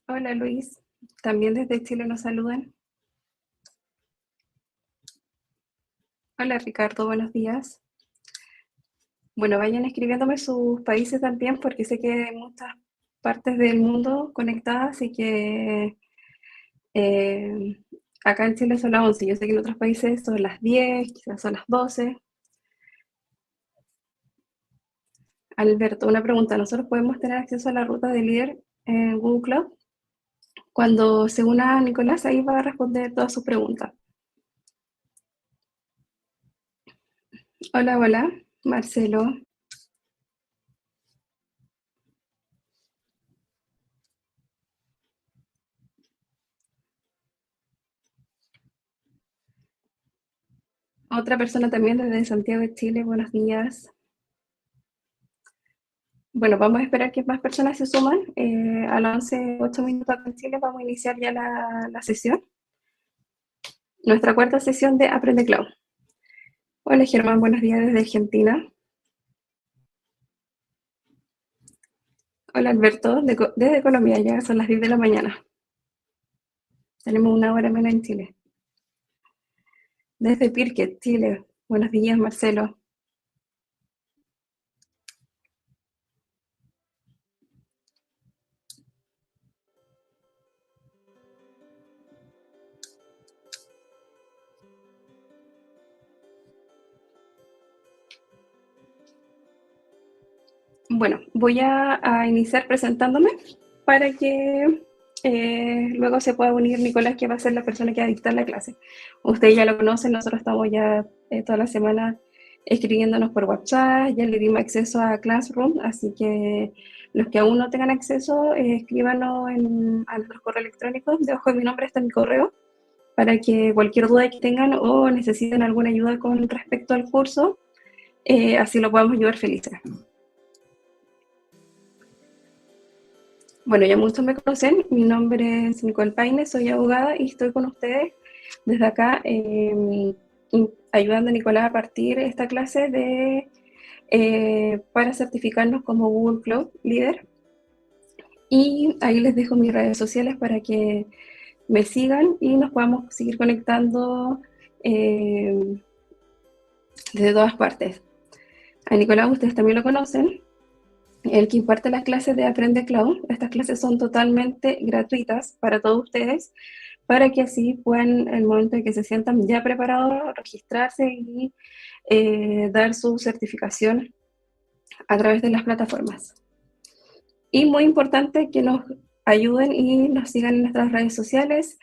Hola Luis, también desde Chile nos saludan. Hola Ricardo, buenos días. Bueno, vayan escribiéndome sus países también porque sé que hay muchas partes del mundo conectadas y que eh, acá en Chile son las 11. Yo sé que en otros países son las 10, quizás son las 12. Alberto, una pregunta. ¿Nosotros podemos tener acceso a la ruta de líder en Google Cloud? Cuando se una Nicolás, ahí va a responder todas sus preguntas. Hola, hola, Marcelo. Otra persona también desde Santiago de Chile, buenos días. Bueno, vamos a esperar que más personas se suman. A las 11, 8 minutos acá en Chile vamos a iniciar ya la sesión. Nuestra cuarta sesión de Aprende Cloud. Hola Germán, buenos días desde Argentina. Hola Alberto, desde Colombia, ya son las 10 de la mañana. Tenemos una hora menos en Chile. Desde Pirque, Chile. Buenos días, Marcelo. Bueno, voy a iniciar presentándome para que luego se pueda unir Nicolás, que va a ser la persona que va a dictar la clase. Ustedes ya lo conocen, nosotros estamos ya toda la semana escribiéndonos por WhatsApp, ya le dimos acceso a Classroom, así que los que aún no tengan acceso, escríbanos a nuestro correo electrónico, debajo de mi nombre está mi correo, para que cualquier duda que tengan o necesiten alguna ayuda con respecto al curso, así lo podamos ayudar felices. Bueno, ya muchos me conocen, mi nombre es Nicole Paine, soy abogada y estoy con ustedes desde acá ayudando a Nicolás a partir esta clase para certificarnos como Google Cloud Leader. Y ahí les dejo mis redes sociales para que me sigan y nos podamos seguir conectando desde todas partes. A Nicolás ustedes también lo conocen, el que imparte las clases de Aprende Cloud. Estas clases son totalmente gratuitas para todos ustedes, para que así puedan, en el momento en que se sientan ya preparados, registrarse y dar su certificación a través de las plataformas. Y muy importante que nos ayuden y nos sigan en nuestras redes sociales.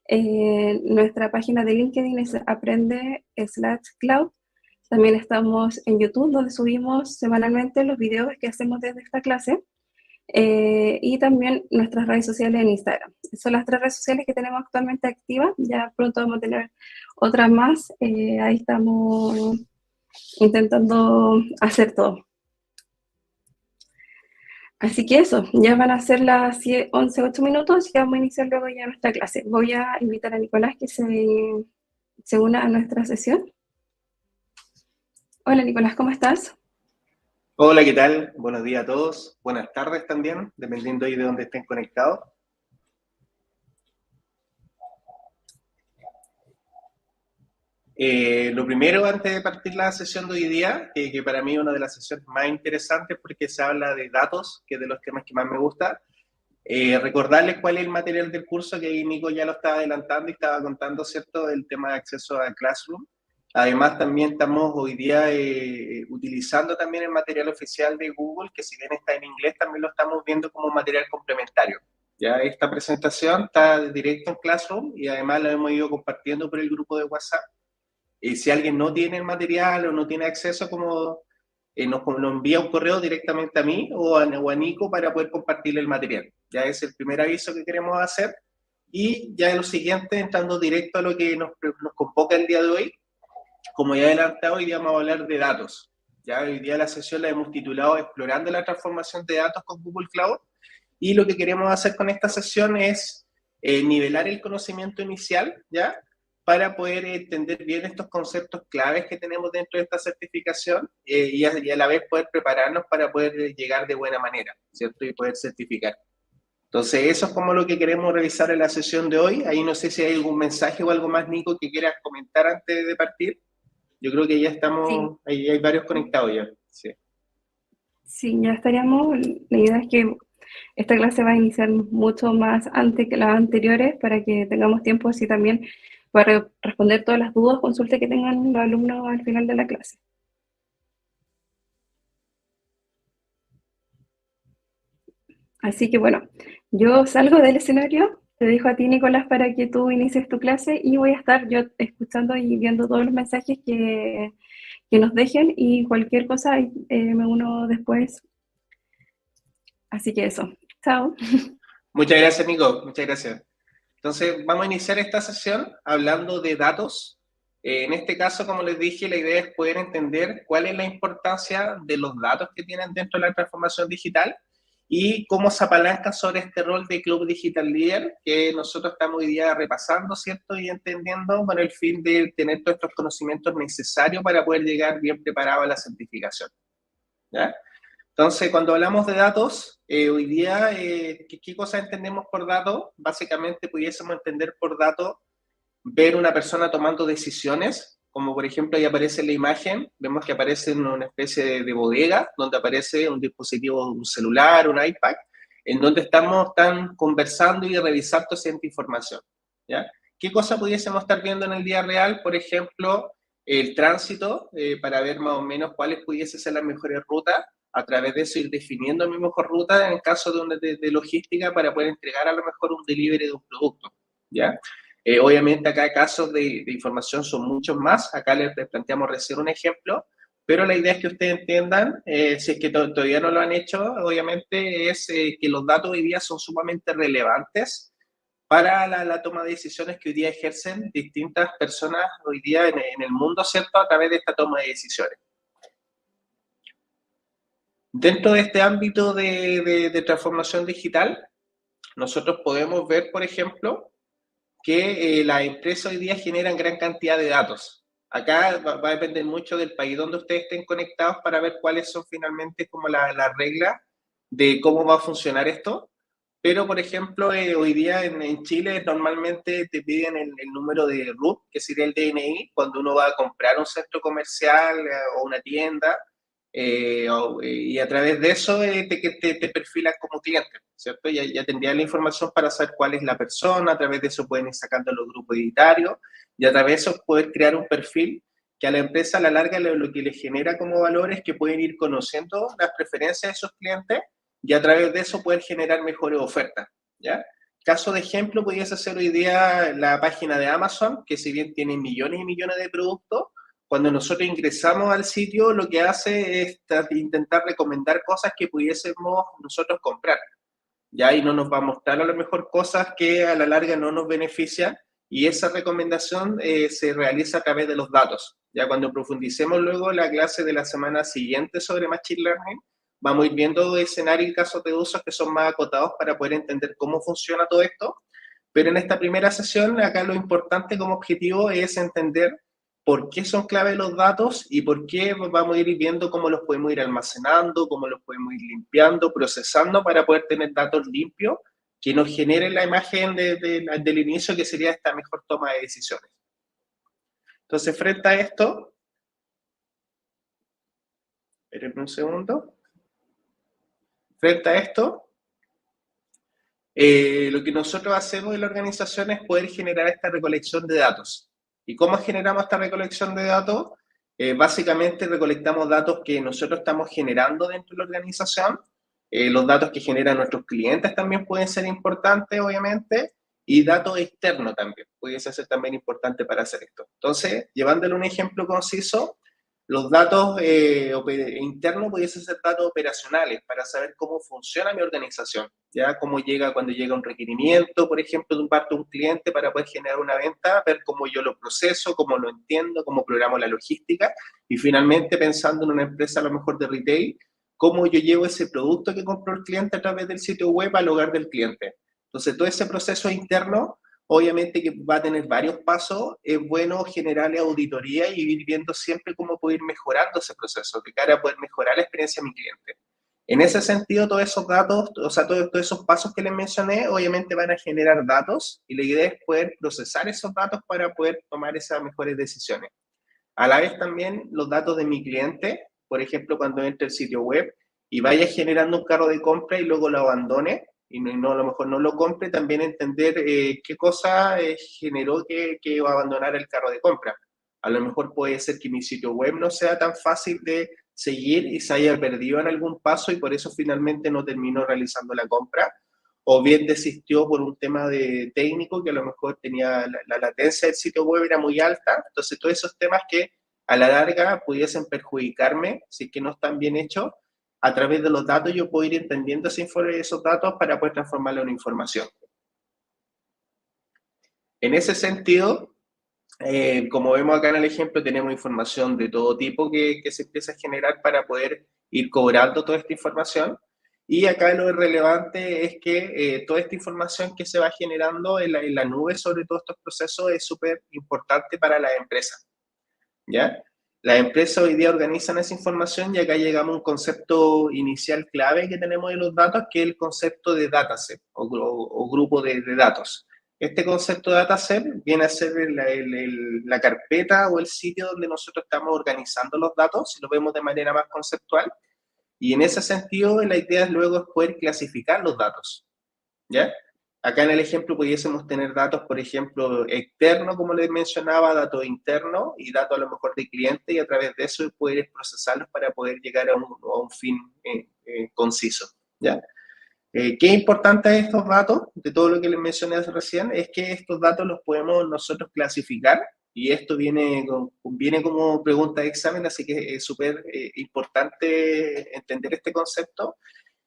Nuestra página de LinkedIn es aprende/cloud. También estamos en YouTube, donde subimos semanalmente los videos que hacemos desde esta clase. Y también nuestras redes sociales en Instagram. Son las 3 redes sociales que tenemos actualmente activas. Ya pronto vamos a tener otras más. Ahí estamos intentando hacer todo. Así que eso, ya van a ser las 11, 8 minutos y vamos a iniciar luego ya nuestra clase. Voy a invitar a Nicolás que se una a nuestra sesión. Hola Nicolás, ¿cómo estás? Hola, ¿qué tal? Buenos días a todos. Buenas tardes también, dependiendo ahí de dónde estén conectados. Lo primero, antes de partir la sesión de hoy día, que para mí es una de las sesiones más interesantes porque se habla de datos, que es de los temas que más me gusta, recordarles cuál es el material del curso, que ahí Nico ya lo estaba adelantando y estaba contando, ¿cierto?, del tema de acceso a Classroom. Además, también estamos hoy día utilizando también el material oficial de Google, que si bien está en inglés, también lo estamos viendo como material complementario. Ya esta presentación está directo en Classroom y además la hemos ido compartiendo por el grupo de WhatsApp. Si alguien no tiene el material o no tiene acceso, como nos envía un correo directamente a mí o a Nico para poder compartirle el material. Ya es el primer aviso que queremos hacer. Y ya en lo siguiente, entrando directo a lo que nos convoca el día de hoy, como ya he adelantado, hoy día vamos a hablar de datos. Ya hoy día la sesión la hemos titulado Explorando la transformación de datos con Google Cloud. Y lo que queremos hacer con esta sesión es nivelar el conocimiento inicial, ¿ya? Para poder entender bien estos conceptos claves que tenemos dentro de esta certificación y a la vez poder prepararnos para poder llegar de buena manera, ¿cierto? Y poder certificar. Entonces, eso es como lo que queremos revisar en la sesión de hoy. Ahí no sé si hay algún mensaje o algo más, Nico, que quieras comentar antes de partir. Yo creo que ya Sí, estamos, ahí hay varios conectados ya. Sí. sí, ya estaríamos. La idea es que esta clase va a iniciar mucho más antes que las anteriores para que tengamos tiempo así también para responder todas las dudas, consultas que tengan los alumnos al final de la clase. Así que bueno, yo salgo del escenario, te dejo a ti, Nicolás, para que tú inicies tu clase y voy a estar yo escuchando y viendo todos los mensajes que nos dejen y cualquier cosa me uno después. Así que eso, chao. Muchas gracias, Nico. Muchas gracias. Entonces, vamos a iniciar esta sesión hablando de datos. En este caso, como les dije, la idea es poder entender cuál es la importancia de los datos que tienen dentro de la transformación digital y cómo se apalanca sobre este rol de Club Digital Leader que nosotros estamos hoy día repasando, ¿cierto? Y entendiendo con el fin de tener todos estos conocimientos necesarios para poder llegar bien preparado a la certificación. ¿Ya? Entonces, cuando hablamos de datos, hoy día, ¿qué cosas entendemos por datos? Básicamente, pudiésemos entender por datos ver una persona tomando decisiones, como por ejemplo ahí aparece en la imagen, vemos que aparece en una especie de bodega, donde aparece un dispositivo, un celular, un iPad, en donde están conversando y revisando cierta información. ¿Ya? ¿Qué cosa pudiésemos estar viendo en el día real? Por ejemplo, el tránsito, para ver más o menos cuáles pudiesen ser las mejores rutas, a través de eso ir definiendo mi mejor ruta en el caso de logística para poder entregar a lo mejor un delivery de un producto. ¿Ya? Obviamente acá casos de información son muchos más, acá les planteamos recién un ejemplo, pero la idea es que ustedes entiendan, si es que todavía no lo han hecho, obviamente es que los datos hoy día son sumamente relevantes para la toma de decisiones que hoy día ejercen distintas personas hoy día en el mundo, ¿cierto?, a través de esta toma de decisiones. Dentro de este ámbito de transformación digital, nosotros podemos ver, por ejemplo, que las empresas hoy día generan gran cantidad de datos. Acá va a depender mucho del país donde ustedes estén conectados para ver cuáles son finalmente como la regla de cómo va a funcionar esto. Pero, por ejemplo, hoy día en Chile normalmente te piden el número de RUT, que sería el DNI, cuando uno va a comprar un centro comercial o una tienda, y a través de eso te perfilan como cliente, ¿cierto? Ya tendrías la información para saber cuál es la persona, a través de eso pueden ir sacando los grupos editarios, y a través de eso poder crear un perfil que a la empresa a la larga lo que le genera como valor es que pueden ir conociendo las preferencias de esos clientes y a través de eso poder generar mejores ofertas, ¿ya? Caso de ejemplo, pudiese ser hoy día la página de Amazon, que si bien tiene millones y millones de productos, cuando nosotros ingresamos al sitio, lo que hace es intentar recomendar cosas que pudiésemos nosotros comprar, ¿ya? Y no nos va a mostrar a lo mejor cosas que a la larga no nos benefician, y esa recomendación se realiza a través de los datos. Ya cuando profundicemos luego la clase de la semana siguiente sobre Machine Learning, vamos a ir viendo escenarios y casos de usos que son más acotados para poder entender cómo funciona todo esto. Pero en esta primera sesión, acá lo importante como objetivo es entender por qué son clave los datos y por qué vamos a ir viendo cómo los podemos ir almacenando, cómo los podemos ir limpiando, procesando para poder tener datos limpios que nos generen la imagen del inicio, que sería esta mejor toma de decisiones. Entonces, frente a esto, espérenme un segundo. Frente a esto, lo que nosotros hacemos en la organización es poder generar esta recolección de datos. ¿Y cómo generamos esta recolección de datos? Básicamente recolectamos datos que nosotros estamos generando dentro de la organización, los datos que generan nuestros clientes también pueden ser importantes, obviamente, y datos externos también, pudiese ser también importante para hacer esto. Entonces, llevándole un ejemplo conciso, los datos internos pudiesen ser datos operacionales para saber cómo funciona mi organización, ya cómo llega cuando llega un requerimiento, por ejemplo, de un parte de un cliente para poder generar una venta, ver cómo yo lo proceso, cómo lo entiendo, cómo programo la logística y finalmente pensando en una empresa a lo mejor de retail, cómo yo llevo ese producto que compró el cliente a través del sitio web al hogar del cliente. Entonces, todo ese proceso interno obviamente que va a tener varios pasos, es bueno generarle auditoría y ir viendo siempre cómo puedo ir mejorando ese proceso de cara a poder mejorar la experiencia de mi cliente. En ese sentido, todos esos datos, o sea, todos esos pasos que les mencioné, obviamente van a generar datos y la idea es poder procesar esos datos para poder tomar esas mejores decisiones. A la vez también los datos de mi cliente, por ejemplo, cuando entre el sitio web y vaya generando un carro de compra y luego lo abandone y no, a lo mejor no lo compre, también entender qué cosa generó que va a abandonar el carro de compra. A lo mejor puede ser que mi sitio web no sea tan fácil de seguir y se haya perdido en algún paso y por eso finalmente no terminó realizando la compra, o bien desistió por un tema de técnico que a lo mejor tenía la latencia del sitio web era muy alta. Entonces, todos esos temas que a la larga pudiesen perjudicarme si es que no están bien hechos, a través de los datos yo puedo ir entendiendo esos datos para poder transformarlo en información. En ese sentido, como vemos acá en el ejemplo, tenemos información de todo tipo que se empieza a generar para poder ir cobrando toda esta información. Y acá lo relevante es que toda esta información que se va generando en la nube sobre todos estos procesos es súper importante para las empresas, ¿ya? Las empresas hoy día organizan esa información y acá llegamos a un concepto inicial clave que tenemos de los datos, que es el concepto de dataset o grupo de datos. Este concepto de dataset viene a ser la carpeta o el sitio donde nosotros estamos organizando los datos, si lo vemos de manera más conceptual, y en ese sentido la idea es luego poder clasificar los datos, ¿ya? Acá en el ejemplo pudiésemos tener datos, por ejemplo, externos, como les mencionaba, datos internos y datos a lo mejor de cliente, y a través de eso poder procesarlos para poder llegar a un fin conciso, ¿ya? ¿Qué es importante de estos datos, de todo lo que les mencioné recién? Es que estos datos los podemos nosotros clasificar, y esto viene como pregunta de examen, así que es súper importante entender este concepto.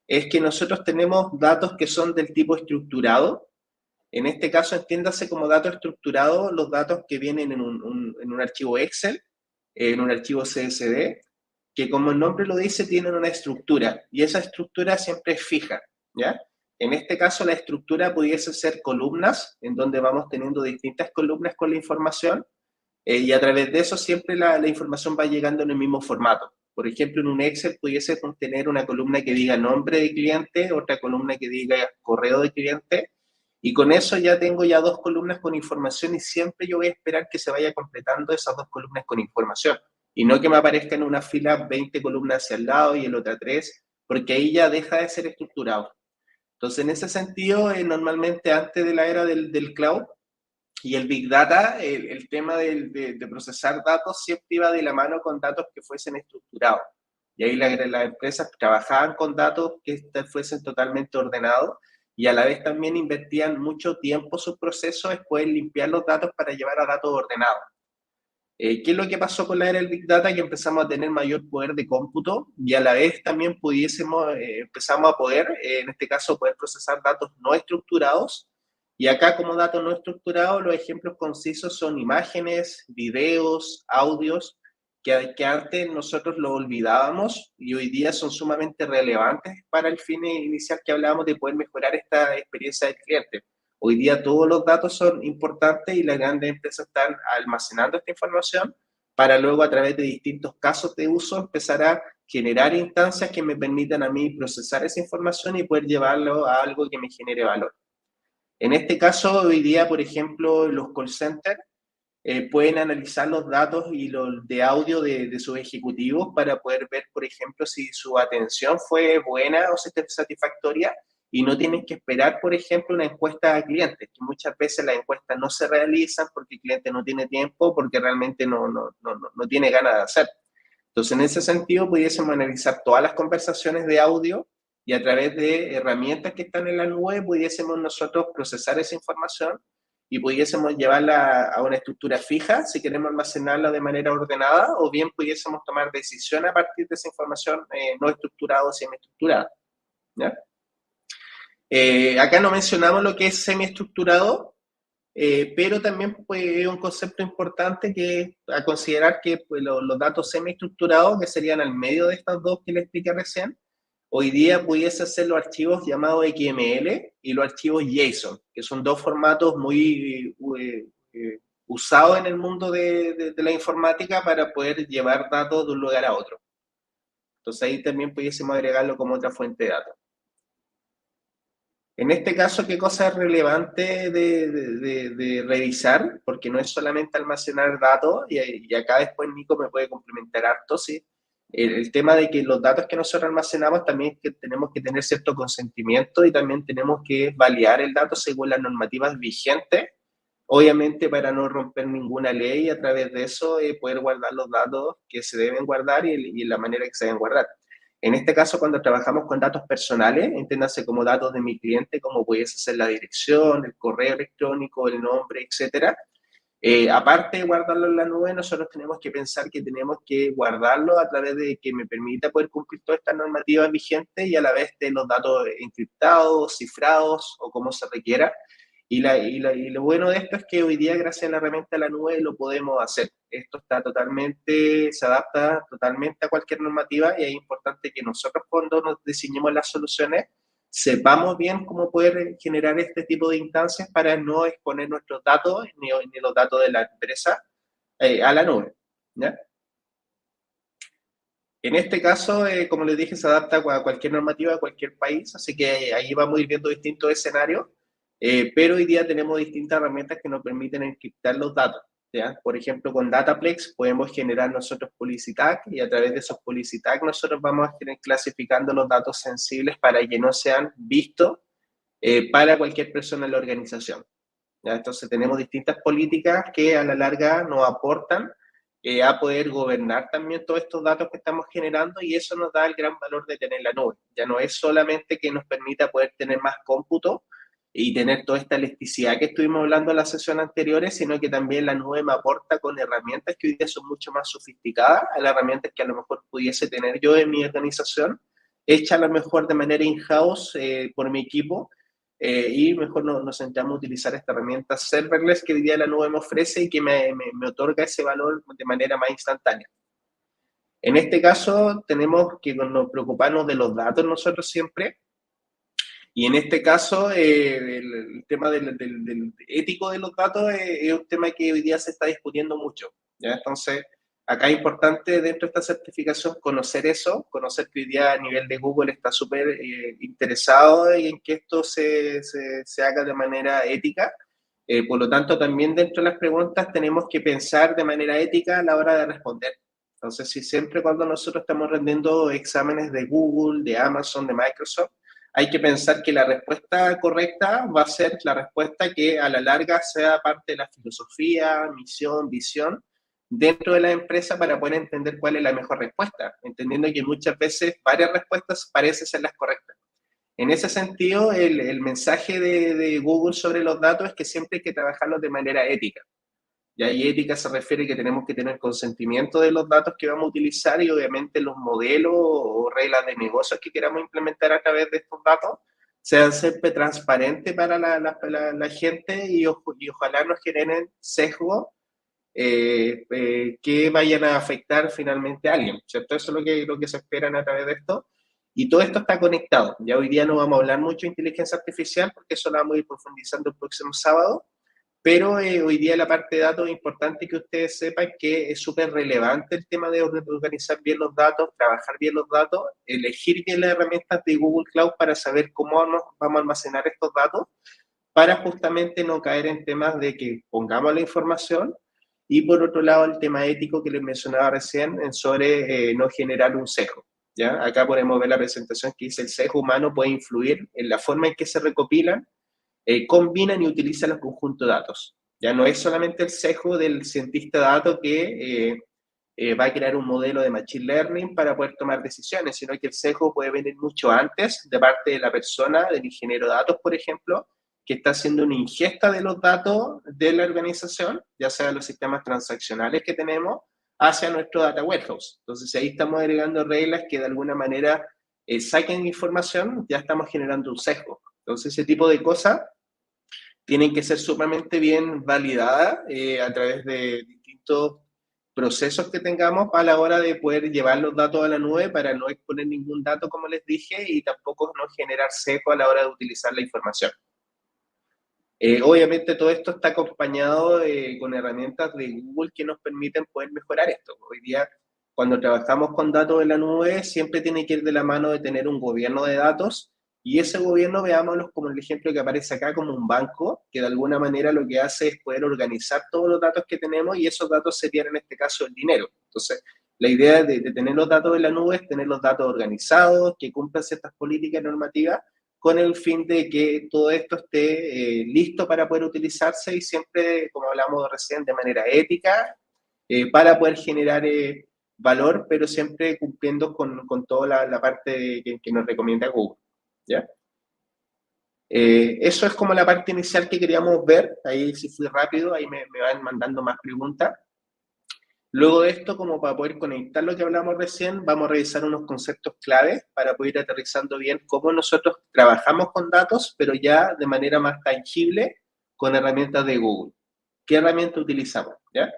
Es que nosotros tenemos datos que son del tipo estructurado. En este caso, entiéndase como datos estructurados los datos que vienen en un archivo Excel, en un archivo CSV, que como el nombre lo dice, tienen una estructura, y esa estructura siempre es fija, ¿ya? En este caso, la estructura pudiese ser columnas, en donde vamos teniendo distintas columnas con la información, y a través de eso siempre la información va llegando en el mismo formato. Por ejemplo, en un Excel pudiese contener una columna que diga nombre de cliente, otra columna que diga correo de cliente, y con eso ya tengo ya dos columnas con información y siempre yo voy a esperar que se vaya completando esas dos columnas con información. Y no que me aparezca en una fila 20 columnas hacia el lado y en otra 3, porque ahí ya deja de ser estructurado. Entonces, en ese sentido, normalmente antes de la era del cloud, y el Big Data, el tema de procesar datos siempre iba de la mano con datos que fuesen estructurados. Y ahí las empresas trabajaban con datos que fuesen totalmente ordenados y a la vez también invertían mucho tiempo sus procesos en poder limpiar los datos para llevar a datos ordenados. ¿Qué es lo que pasó con la era del Big Data? Que empezamos a tener mayor poder de cómputo y a la vez también empezamos a poder, en este caso, poder procesar datos no estructurados. Y acá como datos no estructurados, los ejemplos concisos son imágenes, videos, audios, que antes nosotros lo olvidábamos y hoy día son sumamente relevantes para el fin inicial que hablábamos de poder mejorar esta experiencia del cliente. Hoy día todos los datos son importantes y las grandes empresas están almacenando esta información para luego a través de distintos casos de uso empezar a generar instancias que me permitan a mí procesar esa información y poder llevarlo a algo que me genere valor. En este caso, hoy día, por ejemplo, los call centers pueden analizar los datos y los de audio de sus ejecutivos para poder ver, por ejemplo, si su atención fue buena o satisfactoria y no tienen que esperar, por ejemplo, una encuesta a clientes, que muchas veces las encuestas no se realizan porque el cliente no tiene tiempo, porque realmente no tiene ganas de hacer. Entonces, en ese sentido, pudiésemos analizar todas las conversaciones de audio y a través de herramientas que están en la nube pudiésemos nosotros procesar esa información y pudiésemos llevarla a una estructura fija si queremos almacenarla de manera ordenada, o bien pudiésemos tomar decisiones a partir de esa información no estructurada o semiestructurada, ¿ya? Acá no mencionamos lo que es semiestructurado, pero también pues, es un concepto importante que a considerar que pues, los datos semiestructurados, que serían al medio de estas dos que les expliqué recién, hoy día pudiese ser los archivos llamados XML y los archivos JSON, que son dos formatos muy usados en el mundo de la informática para poder llevar datos de un lugar a otro. Entonces ahí también pudiésemos agregarlo como otra fuente de datos. En este caso, ¿qué cosa es relevante de revisar? Porque no es solamente almacenar datos, y acá después Nico me puede complementar harto, ¿sí? El tema de que los datos que nosotros almacenamos también que tenemos que tener cierto consentimiento y también tenemos que validar el dato según las normativas vigentes, obviamente para no romper ninguna ley y a través de eso poder guardar los datos que se deben guardar y la manera que se deben guardar. En este caso, cuando trabajamos con datos personales, entiéndase como datos de mi cliente, como pudiese ser la dirección, el correo electrónico, el nombre, etcétera. Aparte de guardarlo en la nube, nosotros tenemos que pensar que tenemos que guardarlo a través de que me permita poder cumplir todas estas normativas vigentes y a la vez de los datos encriptados, cifrados o como se requiera. Y lo bueno de esto es que hoy día, gracias a la herramienta de la nube, lo podemos hacer. Esto está totalmente, se adapta totalmente a cualquier normativa y es importante que nosotros cuando nos diseñemos las soluciones sepamos bien cómo poder generar este tipo de instancias para no exponer nuestros datos ni los datos de la empresa a la nube, ¿ya? En este caso, como les dije, se adapta a cualquier normativa, a cualquier país, así que ahí vamos a ir viendo distintos escenarios, pero hoy día tenemos distintas herramientas que nos permiten encriptar los datos, ¿ya? Por ejemplo, con Dataplex podemos generar nosotros policy tag y a través de esos policy tag nosotros vamos a ir clasificando los datos sensibles para que no sean vistos para cualquier persona en la organización, ¿ya? Entonces tenemos distintas políticas que a la larga nos aportan a poder gobernar también todos estos datos que estamos generando y eso nos da el gran valor de tener la nube. Ya no es solamente que nos permita poder tener más cómputo y tener toda esta elasticidad que estuvimos hablando en las sesiones anteriores, sino que también la nube me aporta con herramientas que hoy día son mucho más sofisticadas a las herramientas que a lo mejor pudiese tener yo en mi organización, hecha a lo mejor de manera in-house por mi equipo, y mejor nos sentamos a utilizar esta herramienta serverless que hoy día la nube me ofrece y que me otorga ese valor de manera más instantánea. En este caso, tenemos que nos preocuparnos de los datos nosotros siempre, y en este caso, el tema del ético de los datos es un tema que hoy día se está discutiendo mucho, ¿ya? Entonces, acá es importante dentro de esta certificación conocer eso, conocer que hoy día a nivel de Google está súper interesado en que esto se haga de manera ética. Por lo tanto, también dentro de las preguntas tenemos que pensar de manera ética a la hora de responder. Entonces, si siempre cuando nosotros estamos rendiendo exámenes de Google, de Amazon, de Microsoft, hay que pensar que la respuesta correcta va a ser la respuesta que a la larga sea parte de la filosofía, misión, visión dentro de la empresa para poder entender cuál es la mejor respuesta, entendiendo que muchas veces varias respuestas parecen ser las correctas. En ese sentido, el mensaje de Google sobre los datos es que siempre hay que trabajarlos de manera ética. Y ética se refiere que tenemos que tener consentimiento de los datos que vamos a utilizar y obviamente los modelos o reglas de negocios que queramos implementar a través de estos datos sean siempre transparentes para la gente y ojalá no generen sesgos que vayan a afectar finalmente a alguien, ¿cierto? Eso es lo que se esperan a través de esto. Y todo esto está conectado. Ya hoy día no vamos a hablar mucho de inteligencia artificial porque eso lo vamos a ir profundizando el próximo sábado, pero hoy día la parte de datos es importante que ustedes sepan que es súper relevante el tema de organizar bien los datos, trabajar bien los datos, elegir bien las herramientas de Google Cloud para saber cómo nos vamos a almacenar estos datos, para justamente no caer en temas de que pongamos la información y por otro lado el tema ético que les mencionaba recién sobre no generar un sesgo. ¿Ya? Acá podemos ver la presentación que dice el sesgo humano puede influir en la forma en que se recopilan, combinan y utilizan los conjuntos de datos. Ya no es solamente el sesgo del cientista de datos que va a crear un modelo de machine learning para poder tomar decisiones, sino que el sesgo puede venir mucho antes de parte de la persona, del ingeniero de datos, por ejemplo, que está haciendo una ingesta de los datos de la organización, ya sea los sistemas transaccionales que tenemos, hacia nuestro data warehouse. Entonces, ahí estamos agregando reglas que de alguna manera saquen información, ya estamos generando un sesgo. Entonces, ese tipo de cosas tienen que ser sumamente bien validadas a través de distintos procesos que tengamos a la hora de poder llevar los datos a la nube para no exponer ningún dato, como les dije, y tampoco no generar sesgo a la hora de utilizar la información. Obviamente todo esto está acompañado con herramientas de Google que nos permiten poder mejorar esto. Hoy día, cuando trabajamos con datos en la nube, siempre tiene que ir de la mano de tener un gobierno de datos, y ese gobierno, veámoslo como el ejemplo que aparece acá, como un banco, que de alguna manera lo que hace es poder organizar todos los datos que tenemos, y esos datos serían en este caso el dinero. Entonces, la idea de tener los datos en la nube es tener los datos organizados, que cumplan ciertas políticas normativas, con el fin de que todo esto esté listo para poder utilizarse y siempre, como hablamos recién, de manera ética, para poder generar valor, pero siempre cumpliendo con toda la parte que nos recomienda Google. ¿Ya? Eso es como la parte inicial que queríamos ver. Ahí si fui rápido, ahí me van mandando más preguntas. Luego de esto, como para poder conectar lo que hablamos recién, vamos a revisar unos conceptos claves para poder ir aterrizando bien cómo nosotros trabajamos con datos, pero ya de manera más tangible con herramientas de Google. ¿Qué herramienta utilizamos? ¿Ya?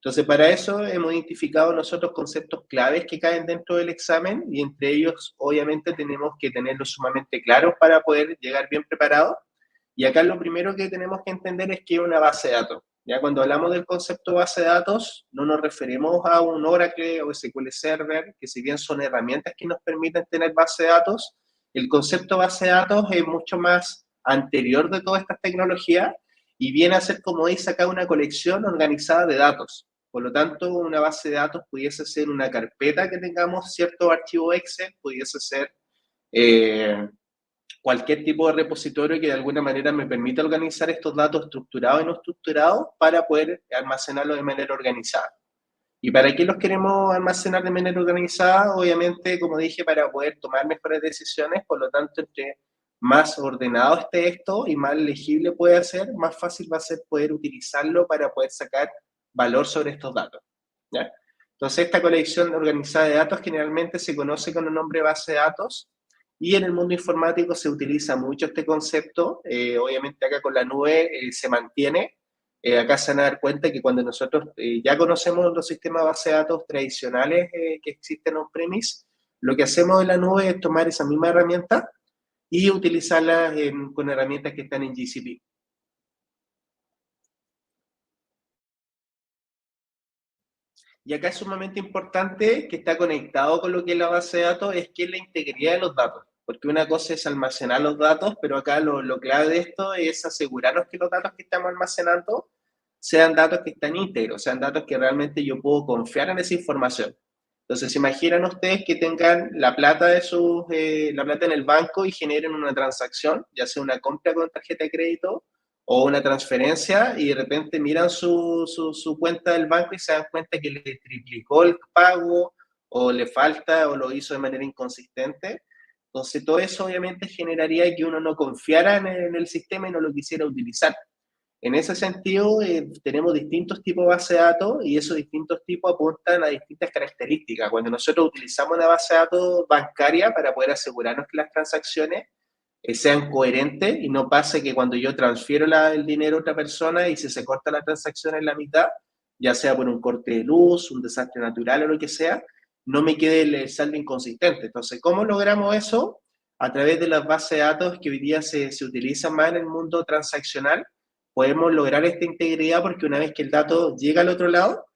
Entonces, para eso hemos identificado nosotros conceptos claves que caen dentro del examen, y entre ellos, obviamente, tenemos que tenerlos sumamente claros para poder llegar bien preparados. Y acá lo primero que tenemos que entender es que es una base de datos. Ya cuando hablamos del concepto base de datos, no nos referimos a un Oracle o SQL Server, que si bien son herramientas que nos permiten tener base de datos, el concepto base de datos es mucho más anterior de todas estas tecnologías y viene a ser, como dice acá, una colección organizada de datos. Por lo tanto, una base de datos pudiese ser una carpeta que tengamos cierto archivo Excel, pudiese ser cualquier tipo de repositorio que de alguna manera me permita organizar estos datos estructurados y no estructurados para poder almacenarlos de manera organizada. ¿Y para qué los queremos almacenar de manera organizada? Obviamente, como dije, para poder tomar mejores decisiones, por lo tanto, entre más ordenado esté esto y más legible puede ser, más fácil va a ser poder utilizarlo para poder sacar valor sobre estos datos. ¿Ya? Entonces, esta colección organizada de datos generalmente se conoce con el nombre base de datos, y en el mundo informático se utiliza mucho este concepto. Obviamente acá con la nube se mantiene. Acá se van a dar cuenta que cuando nosotros ya conocemos los sistemas de base de datos tradicionales que existen on-premise, lo que hacemos en la nube es tomar esa misma herramienta y utilizarlas con herramientas que están en GCP. Y acá es sumamente importante, que está conectado con lo que es la base de datos, es que es la integridad de los datos. Porque una cosa es almacenar los datos, pero acá lo clave de esto es asegurarnos que los datos que estamos almacenando sean datos que están íntegros, sean datos que realmente yo puedo confiar en esa información. Entonces, imaginan ustedes que tengan la plata la plata en el banco y generen una transacción, ya sea una compra con tarjeta de crédito o una transferencia, y de repente miran su cuenta del banco y se dan cuenta que le triplicó el pago, o le falta, o lo hizo de manera inconsistente. Entonces, todo eso obviamente generaría que uno no confiara en el sistema y no lo quisiera utilizar. En ese sentido, tenemos distintos tipos de base de datos, y esos distintos tipos apuntan a distintas características. Cuando nosotros utilizamos una base de datos bancaria para poder asegurarnos que las transacciones sean coherentes y no pase que cuando yo transfiero el dinero a otra persona y se corta la transacción en la mitad, ya sea por un corte de luz, un desastre natural o lo que sea, no me quede el saldo inconsistente. Entonces, ¿cómo logramos eso? A través de las bases de datos que hoy día se utilizan más en el mundo transaccional, podemos lograr esta integridad, porque una vez que el dato llega al otro lado,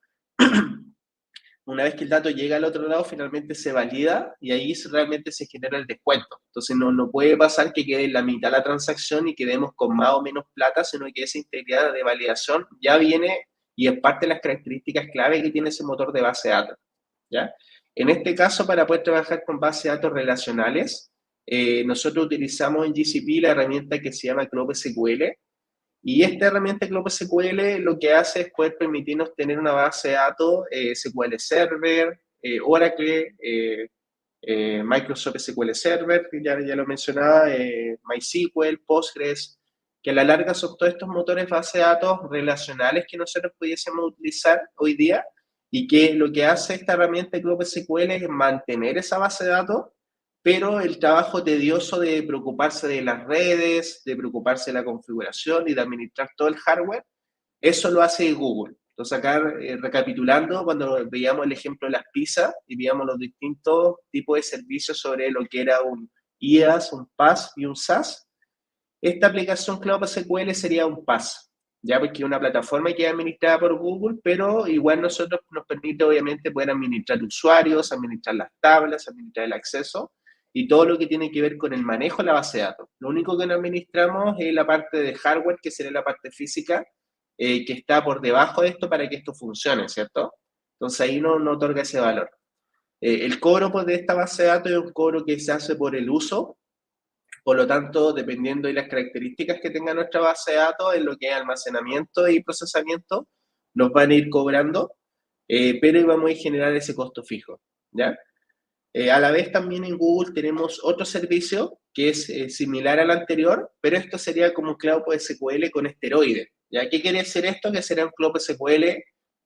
finalmente se valida y ahí realmente se genera el descuento. Entonces no puede pasar que quede en la mitad la transacción y quedemos con más o menos plata, sino que esa integridad de validación ya viene y es parte de las características clave que tiene ese motor de base de datos. ¿Ya? En este caso, para poder trabajar con bases de datos relacionales, nosotros utilizamos en GCP la herramienta que se llama Cloud SQL. Y esta herramienta Cloud SQL lo que hace es poder permitirnos tener una base de datos SQL Server, Oracle, Microsoft SQL Server, que ya lo mencionaba, MySQL, Postgres, que a la larga son todos estos motores base de datos relacionales que nosotros pudiésemos utilizar hoy día, y que lo que hace esta herramienta Cloud SQL es mantener esa base de datos, pero el trabajo tedioso de preocuparse de las redes, de preocuparse de la configuración y de administrar todo el hardware, eso lo hace Google. Entonces acá, recapitulando, cuando veíamos el ejemplo de las pizzas y veíamos los distintos tipos de servicios sobre lo que era un IaaS, un PaaS y un SaaS, esta aplicación Cloud SQL sería un PaaS. ya porque es una plataforma que es administrada por Google, pero igual nosotros nos permite obviamente poder administrar usuarios, administrar las tablas, administrar el acceso y todo lo que tiene que ver con el manejo de la base de datos. Lo único que no administramos es la parte de hardware, que sería la parte física, que está por debajo de esto para que esto funcione, ¿cierto? Entonces ahí no otorga ese valor. El cobro pues, de esta base de datos es un cobro que se hace por el uso. Por lo tanto, dependiendo de las características que tenga nuestra base de datos, en lo que es almacenamiento y procesamiento, nos van a ir cobrando, pero vamos a generar ese costo fijo, ¿ya? A la vez también en Google tenemos otro servicio que es similar al anterior, pero esto sería como un Cloud SQL con esteroides, ¿ya? ¿Qué quiere decir esto? Que será un Cloud SQL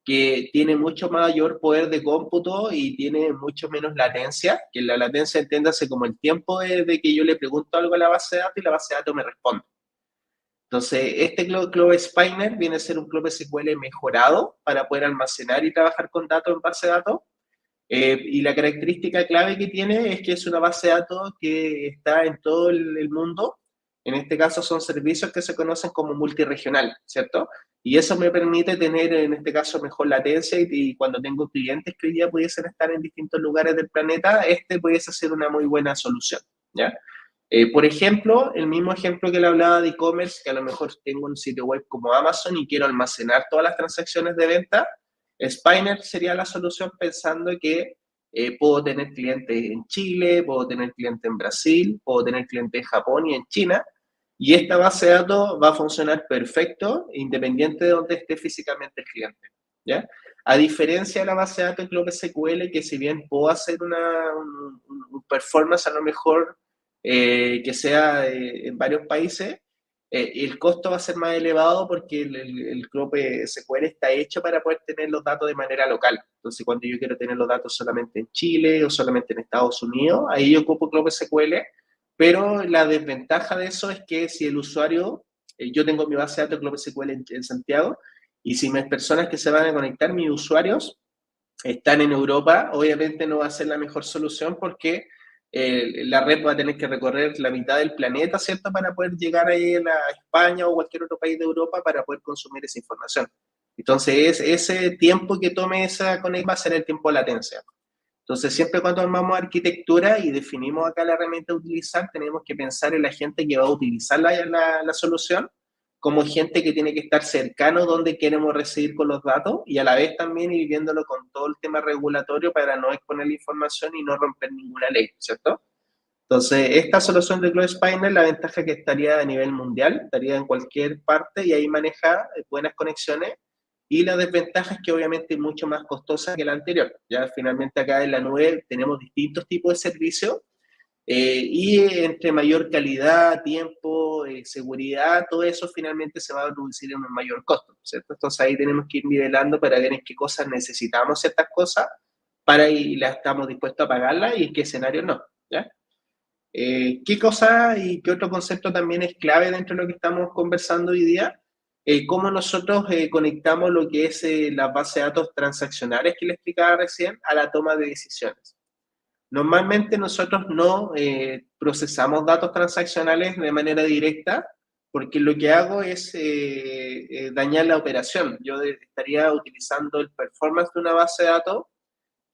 que tiene mucho mayor poder de cómputo y tiene mucho menos latencia, que la latencia entiéndase como el tiempo de que yo le pregunto algo a la base de datos y la base de datos me responde. Entonces, este Cloud Spiner viene a ser un Cloud SQL mejorado para poder almacenar y trabajar con datos en base de datos. Y la característica clave que tiene es que es una base de datos que está en todo el mundo. En este caso son servicios que se conocen como multirregional, ¿cierto? Y eso me permite tener, en este caso, mejor latencia y cuando tengo clientes que hoy día pudiesen estar en distintos lugares del planeta, este pudiese ser una muy buena solución, ¿ya? Por ejemplo, el mismo ejemplo que le hablaba de e-commerce, que a lo mejor tengo un sitio web como Amazon y quiero almacenar todas las transacciones de venta, Spiner sería la solución pensando que puedo tener clientes en Chile, puedo tener clientes en Brasil, puedo tener clientes en Japón y en China, y esta base de datos va a funcionar perfecto, independiente de donde esté físicamente el cliente, ¿ya? A diferencia de la base de datos en Cloud SQL, que si bien puedo hacer un performance a lo mejor que sea en varios países, el costo va a ser más elevado porque el Cloud SQL está hecho para poder tener los datos de manera local. Entonces, cuando yo quiero tener los datos solamente en Chile o solamente en Estados Unidos, ahí yo ocupo Cloud SQL, pero la desventaja de eso es que si el usuario, yo tengo mi base de datos Cloud SQL en Santiago, y si mis personas que se van a conectar, mis usuarios, están en Europa, obviamente no va a ser la mejor solución porque la red va a tener que recorrer la mitad del planeta, ¿cierto? Para poder llegar ahí a España o cualquier otro país de Europa para poder consumir esa información. Entonces, ese tiempo que tome esa conexión va a ser el tiempo de latencia. Entonces, siempre cuando armamos arquitectura y definimos acá la herramienta a utilizar, tenemos que pensar en la gente que va a utilizar la solución como gente que tiene que estar cercano donde queremos recibir con los datos y a la vez también ir viéndolo con todo el tema regulatorio para no exponer la información y no romper ninguna ley, ¿cierto? Entonces, esta solución de Cloud Spiner, la ventaja es que estaría a nivel mundial, estaría en cualquier parte y ahí maneja buenas conexiones. Y la desventaja es que obviamente es mucho más costosa que la anterior. Ya finalmente acá en la nube tenemos distintos tipos de servicios y entre mayor calidad, tiempo, seguridad, todo eso finalmente se va a reducir en un mayor costo, ¿cierto? Entonces ahí tenemos que ir nivelando para ver en qué cosas necesitamos ciertas cosas para y las estamos dispuestos a pagarlas y en qué escenarios no, ¿ya? ¿Qué cosa y qué otro concepto también es clave dentro de lo que estamos conversando hoy día? Cómo nosotros conectamos lo que es la base de datos transaccionales que le explicaba recién a la toma de decisiones. Normalmente nosotros no procesamos datos transaccionales de manera directa porque lo que hago es dañar la operación. Yo estaría utilizando el performance de una base de datos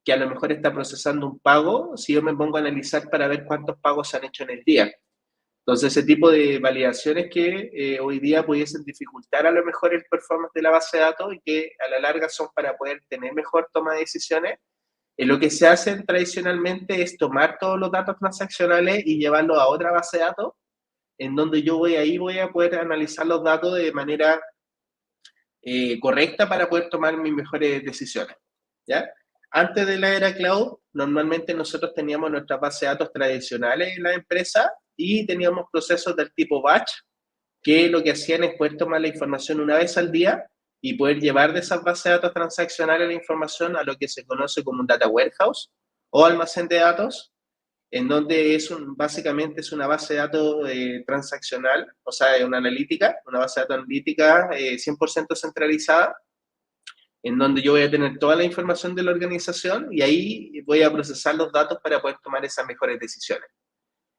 que a lo mejor está procesando un pago si yo me pongo a analizar para ver cuántos pagos se han hecho en el día. Entonces, ese tipo de validaciones que hoy día pudiesen dificultar a lo mejor el performance de la base de datos y que a la larga son para poder tener mejor toma de decisiones, lo que se hace tradicionalmente es tomar todos los datos transaccionales y llevarlos a otra base de datos, en donde yo voy a poder analizar los datos de manera correcta para poder tomar mis mejores decisiones, ¿ya? Antes de la era cloud, normalmente nosotros teníamos nuestras bases de datos tradicionales en la empresa y teníamos procesos del tipo batch, que lo que hacían es poder tomar la información una vez al día y poder llevar de esas bases de datos transaccionales la información a lo que se conoce como un data warehouse o almacén de datos, en donde básicamente es una base de datos transaccional, o sea, una analítica, una base de datos analítica 100% centralizada, en donde yo voy a tener toda la información de la organización y ahí voy a procesar los datos para poder tomar esas mejores decisiones.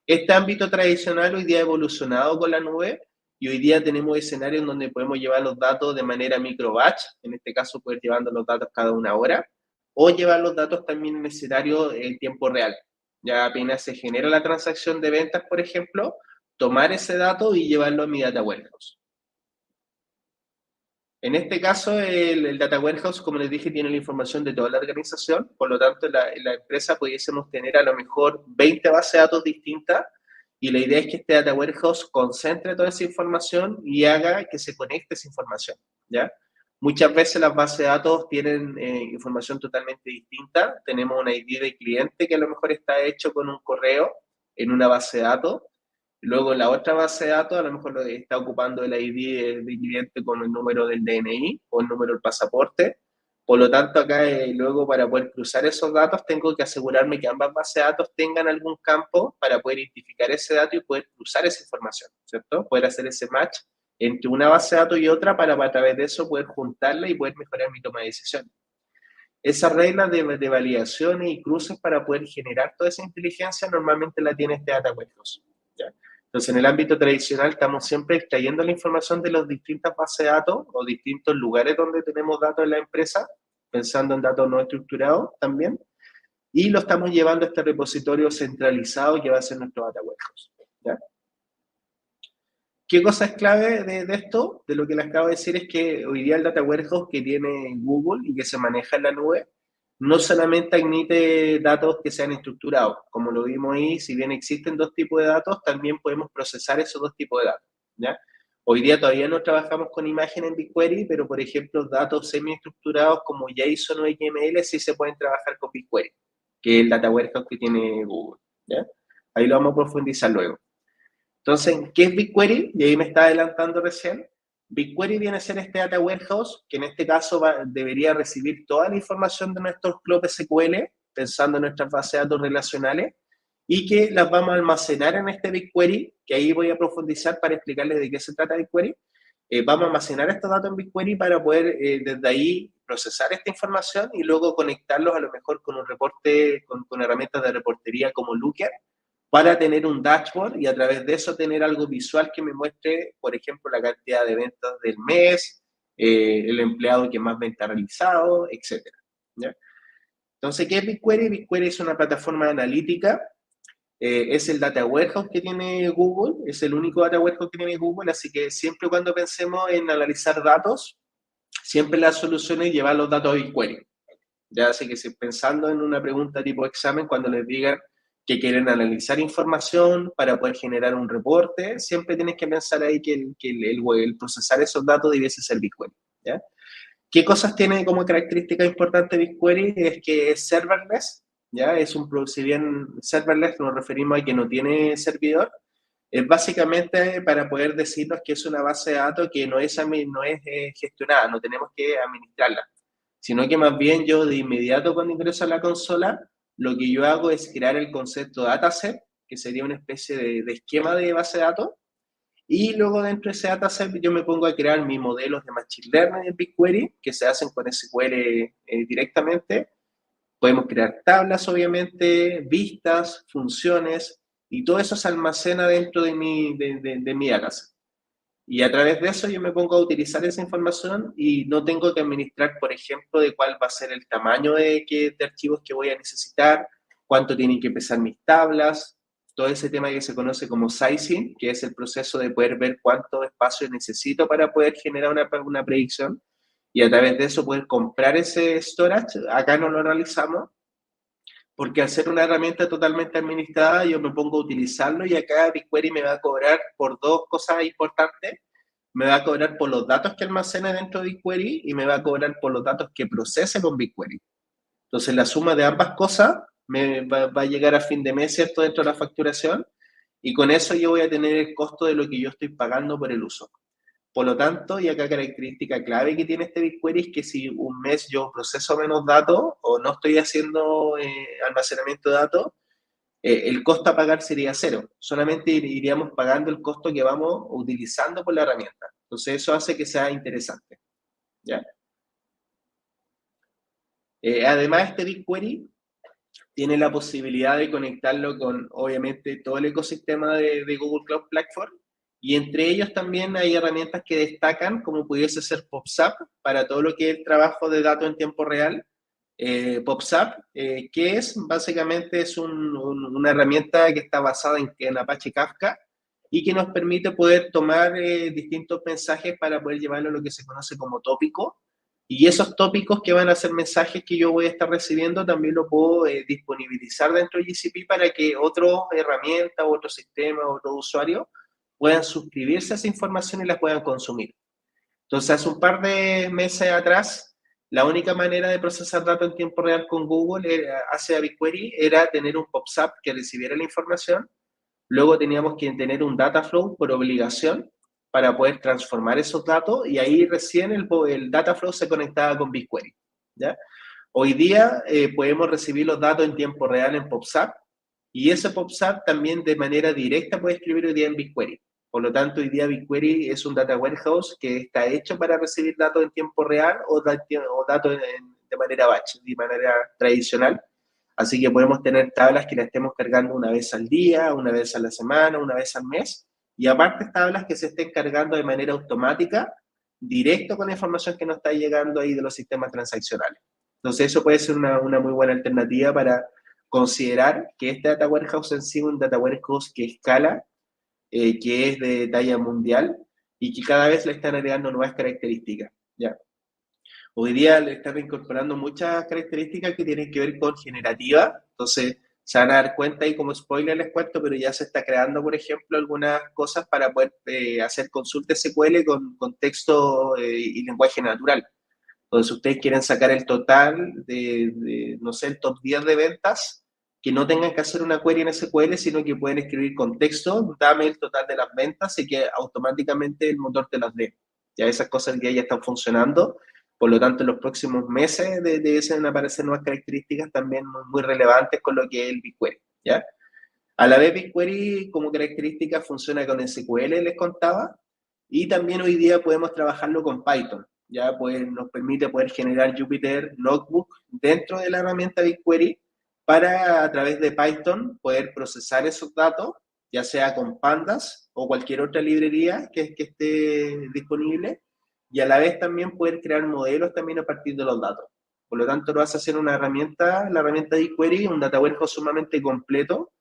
Este ámbito tradicional hoy día ha evolucionado con la nube y hoy día tenemos escenarios en donde podemos llevar los datos de manera micro batch, en este caso poder llevando los datos cada una hora, o llevar los datos también en escenario en tiempo real. Ya apenas se genera la transacción de ventas, por ejemplo, tomar ese dato y llevarlo a mi data warehouse. En este caso, el Data Warehouse, como les dije, tiene la información de toda la organización, por lo tanto, en la empresa pudiésemos tener a lo mejor 20 bases de datos distintas, y la idea es que este Data Warehouse concentre toda esa información y haga que se conecte esa información, ¿ya? Muchas veces las bases de datos tienen información totalmente distinta. Tenemos un ID de cliente que a lo mejor está hecho con un correo en una base de datos. Luego la otra base de datos a lo mejor lo está ocupando el ID del cliente con el número del DNI o el número del pasaporte. Por lo tanto, acá luego para poder cruzar esos datos tengo que asegurarme que ambas bases de datos tengan algún campo para poder identificar ese dato y poder cruzar esa información, ¿cierto? Poder hacer ese match entre una base de datos y otra para a través de eso poder juntarla y poder mejorar mi toma de decisiones. Esas reglas de validaciones y cruces para poder generar toda esa inteligencia normalmente la tiene este Data Warehouse, ¿ya? Entonces, en el ámbito tradicional estamos siempre extrayendo la información de las distintas bases de datos o distintos lugares donde tenemos datos en la empresa, pensando en datos no estructurados también, y lo estamos llevando a este repositorio centralizado que va a ser nuestro Data Warehouse, ¿ya? ¿Qué cosa es clave de esto? De lo que les acabo de decir es que hoy día el Data Warehouse que tiene Google y que se maneja en la nube no solamente admite datos que sean estructurados, como lo vimos ahí, si bien existen dos tipos de datos, también podemos procesar esos dos tipos de datos, ¿ya? Hoy día todavía no trabajamos con imagen en BigQuery, pero por ejemplo datos semi-estructurados como JSON o XML sí se pueden trabajar con BigQuery, que es el Data Warehouse que tiene Google, ¿ya? Ahí lo vamos a profundizar luego. Entonces, ¿qué es BigQuery? Y ahí me está adelantando recién. BigQuery viene a ser este Data Warehouse, que en este caso debería recibir toda la información de nuestros clubes SQL, pensando en nuestras bases de datos relacionales, y que las vamos a almacenar en este BigQuery, que ahí voy a profundizar para explicarles de qué se trata BigQuery. Vamos a almacenar estos datos en BigQuery para poder desde ahí procesar esta información y luego conectarlos a lo mejor con un reporte, con herramientas de reportería como Looker, para tener un dashboard y a través de eso tener algo visual que me muestre, por ejemplo, la cantidad de ventas del mes, el empleado que más venta ha realizado, etc. ¿Ya? Entonces, ¿qué es BigQuery? BigQuery es una plataforma analítica, es el Data Warehouse que tiene Google, es el único Data Warehouse que tiene Google, así que siempre cuando pensemos en analizar datos, siempre la solución es llevar los datos a BigQuery. Ya así que si pensando en una pregunta tipo examen, cuando les digan que quieren analizar información para poder generar un reporte, siempre tienes que pensar ahí que el procesar esos datos debiese ser BigQuery, ¿ya? ¿Qué cosas tiene como característica importante BigQuery? Es que es serverless, ¿ya? Si bien serverless nos referimos a que no tiene servidor, es básicamente para poder decirnos que es una base de datos que no es gestionada, no tenemos que administrarla, sino que más bien yo de inmediato cuando ingreso a la consola, lo que yo hago es crear el concepto dataset, que sería una especie de esquema de base de datos, y luego dentro de ese dataset yo me pongo a crear mis modelos de Machine Learning en BigQuery, que se hacen con SQL directamente. Podemos crear tablas, obviamente, vistas, funciones, y todo eso se almacena dentro de mi dataset. Y a través de eso yo me pongo a utilizar esa información y no tengo que administrar, por ejemplo, de cuál va a ser el tamaño de archivos que voy a necesitar, cuánto tienen que pesar mis tablas, todo ese tema que se conoce como sizing, que es el proceso de poder ver cuánto espacio necesito para poder generar una predicción. Y a través de eso poder comprar ese storage. Acá no lo realizamos, porque al ser una herramienta totalmente administrada, yo me pongo a utilizarlo y acá BigQuery me va a cobrar por dos cosas importantes. Me va a cobrar por los datos que almacene dentro de BigQuery y me va a cobrar por los datos que procese con BigQuery. Entonces, la suma de ambas cosas me va a llegar a fin de mes, ¿cierto?, dentro de la facturación, y con eso yo voy a tener el costo de lo que yo estoy pagando por el uso. Por lo tanto, y acá característica clave que tiene este BigQuery es que si un mes yo proceso menos datos o no estoy haciendo almacenamiento de datos, el costo a pagar sería cero. Solamente iríamos pagando el costo que vamos utilizando por la herramienta. Entonces, eso hace que sea interesante, ¿ya? Además, este BigQuery tiene la posibilidad de conectarlo con, obviamente, todo el ecosistema de Google Cloud Platform, Y entre ellos también hay herramientas que destacan, como pudiese ser PopSap, para todo lo que es el trabajo de datos en tiempo real. PopSap, que es básicamente es una herramienta que está basada en Apache Kafka y que nos permite poder tomar distintos mensajes para poder llevarlo a lo que se conoce como tópico. Y esos tópicos que van a ser mensajes que yo voy a estar recibiendo, también lo puedo disponibilizar dentro de GCP para que otra herramienta, otro sistema, otro usuario puedan suscribirse a esa información y la puedan consumir. Entonces, hace un par de meses atrás, la única manera de procesar datos en tiempo real con Google hacia BigQuery era tener un PopSap que recibiera la información. Luego teníamos que tener un Dataflow por obligación para poder transformar esos datos y ahí recién el Dataflow se conectaba con BigQuery, ¿ya? Hoy día podemos recibir los datos en tiempo real en PopSap y ese PopSap también de manera directa puede escribir hoy día en BigQuery. Por lo tanto, hoy día BigQuery es un data warehouse que está hecho para recibir datos en tiempo real o datos de manera batch, de manera tradicional. Así que podemos tener tablas que las estemos cargando una vez al día, una vez a la semana, una vez al mes. Y aparte tablas que se estén cargando de manera automática, directo con la información que nos está llegando ahí de los sistemas transaccionales. Entonces eso puede ser una muy buena alternativa para considerar que este data warehouse en sí es un data warehouse que escala, que es de talla mundial y que cada vez le están agregando nuevas características. ¿Ya? Hoy día le están incorporando muchas características que tienen que ver con generativa, entonces se van a dar cuenta y como spoiler les cuento, pero ya se está creando, por ejemplo, algunas cosas para poder hacer consultas SQL con texto y lenguaje natural. Entonces, si ustedes quieren sacar el total no sé, el top 10 de ventas, que no tengan que hacer una query en SQL, sino que pueden escribir con texto, dame el total de las ventas y que automáticamente el motor te las dé. Ya esas cosas ya están funcionando, por lo tanto, en los próximos meses deben aparecer nuevas características también muy relevantes con lo que es el BigQuery, ¿ya? A la vez BigQuery como característica funciona con SQL, les contaba, y también hoy día podemos trabajarlo con Python. Ya pues, nos permite poder generar Jupyter Notebook dentro de la herramienta BigQuery para a través de Python poder procesar esos datos, ya sea con Pandas o cualquier otra librería que esté disponible, y a la vez también poder crear modelos también a partir de los datos. Por lo tanto, lo vas a hacer una herramienta, la herramienta BigQuery, un data warehouse sumamente completo,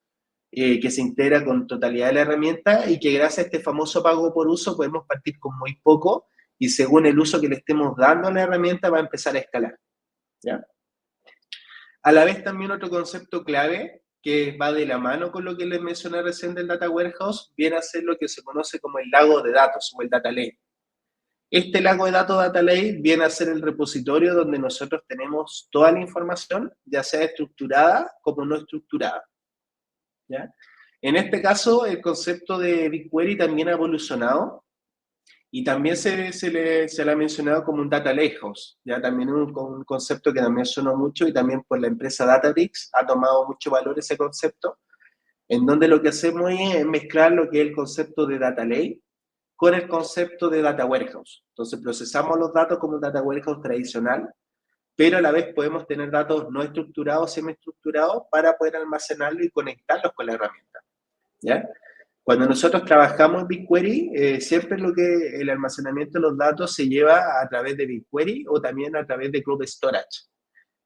que se integra con totalidad de la herramienta y que gracias a este famoso pago por uso podemos partir con muy poco y según el uso que le estemos dando a la herramienta va a empezar a escalar, ¿ya? A la vez también otro concepto clave que va de la mano con lo que les mencioné recién del Data Warehouse viene a ser lo que se conoce como el lago de datos o el Data Lake. Este lago de datos Data Lake viene a ser el repositorio donde nosotros tenemos toda la información, ya sea estructurada como no estructurada, ¿ya? En este caso, el concepto de BigQuery también ha evolucionado y también se le ha mencionado como un data lakehouse, ya también un concepto que también sonó mucho y también por la empresa Databricks ha tomado mucho valor ese concepto, en donde lo que hacemos es mezclar lo que es el concepto de data lake con el concepto de data warehouse. Entonces procesamos los datos como un data warehouse tradicional, pero a la vez podemos tener datos no estructurados, semiestructurados, para poder almacenarlos y conectarlos con la herramienta, ¿ya? Cuando nosotros trabajamos en BigQuery, siempre el almacenamiento de los datos se lleva a través de BigQuery o también a través de Club Storage.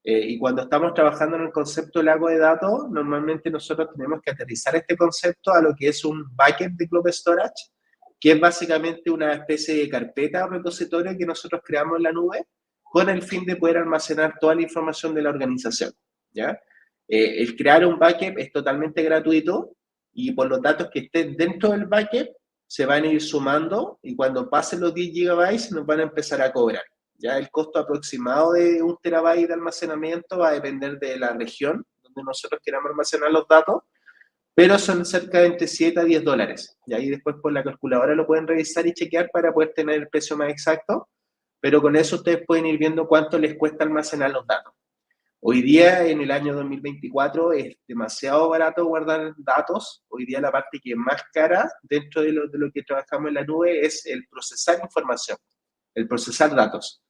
Y cuando estamos trabajando en el concepto de lago de datos, normalmente nosotros tenemos que aterrizar este concepto a lo que es un bucket de Club Storage, que es básicamente una especie de carpeta o repositorio que nosotros creamos en la nube con el fin de poder almacenar toda la información de la organización, ¿ya? El crear un bucket es totalmente gratuito y por los datos que estén dentro del bucket se van a ir sumando y cuando pasen los 10 gigabytes nos van a empezar a cobrar. Ya el costo aproximado de 1 terabyte de almacenamiento va a depender de la región donde nosotros queramos almacenar los datos, pero son cerca de entre 7 a 10 dólares. Y ahí después por la calculadora lo pueden revisar y chequear para poder tener el precio más exacto, pero con eso ustedes pueden ir viendo cuánto les cuesta almacenar los datos. Hoy día, en el año 2024, es demasiado barato guardar datos. Hoy día la parte que es más cara dentro de lo que trabajamos en la nube es el procesar información, el procesar datos.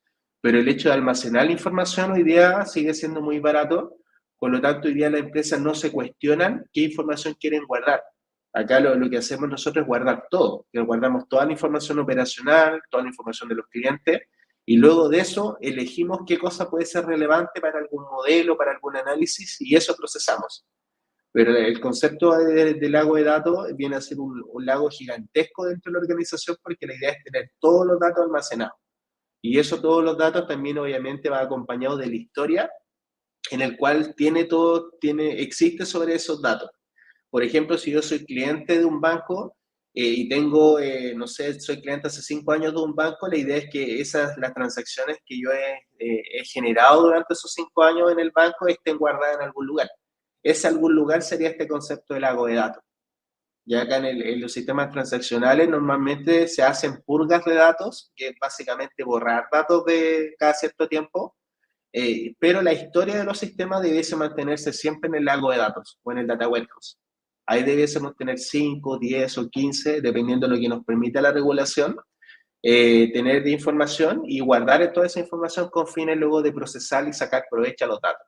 Pero el hecho de almacenar la información hoy día sigue siendo muy barato. Por lo tanto, hoy día las empresas no se cuestionan qué información quieren guardar. Acá lo que hacemos nosotros es guardar todo, que guardamos toda la información operacional, toda la información de los clientes, y luego de eso elegimos qué cosa puede ser relevante para algún modelo, para algún análisis, y eso procesamos. Pero el concepto de lago de datos viene a ser un lago gigantesco dentro de la organización porque la idea es tener todos los datos almacenados. Y eso, todos los datos también obviamente va acompañado de la historia en el cual existe sobre esos datos. Por ejemplo, si yo soy cliente de un banco y tengo, no sé, soy cliente hace 5 años de un banco, la idea es que las transacciones que yo he generado durante esos 5 años en el banco estén guardadas en algún lugar. Ese algún lugar sería este concepto de lago de datos. Ya acá en los sistemas transaccionales normalmente se hacen purgas de datos, que es básicamente borrar datos de cada cierto tiempo, pero la historia de los sistemas debiese mantenerse siempre en el lago de datos o en el data warehouse. Ahí debiésemos tener 5, 10 o 15, dependiendo de lo que nos permita la regulación, tener de información y guardar toda esa información con fines luego de procesar y sacar provecho a los datos.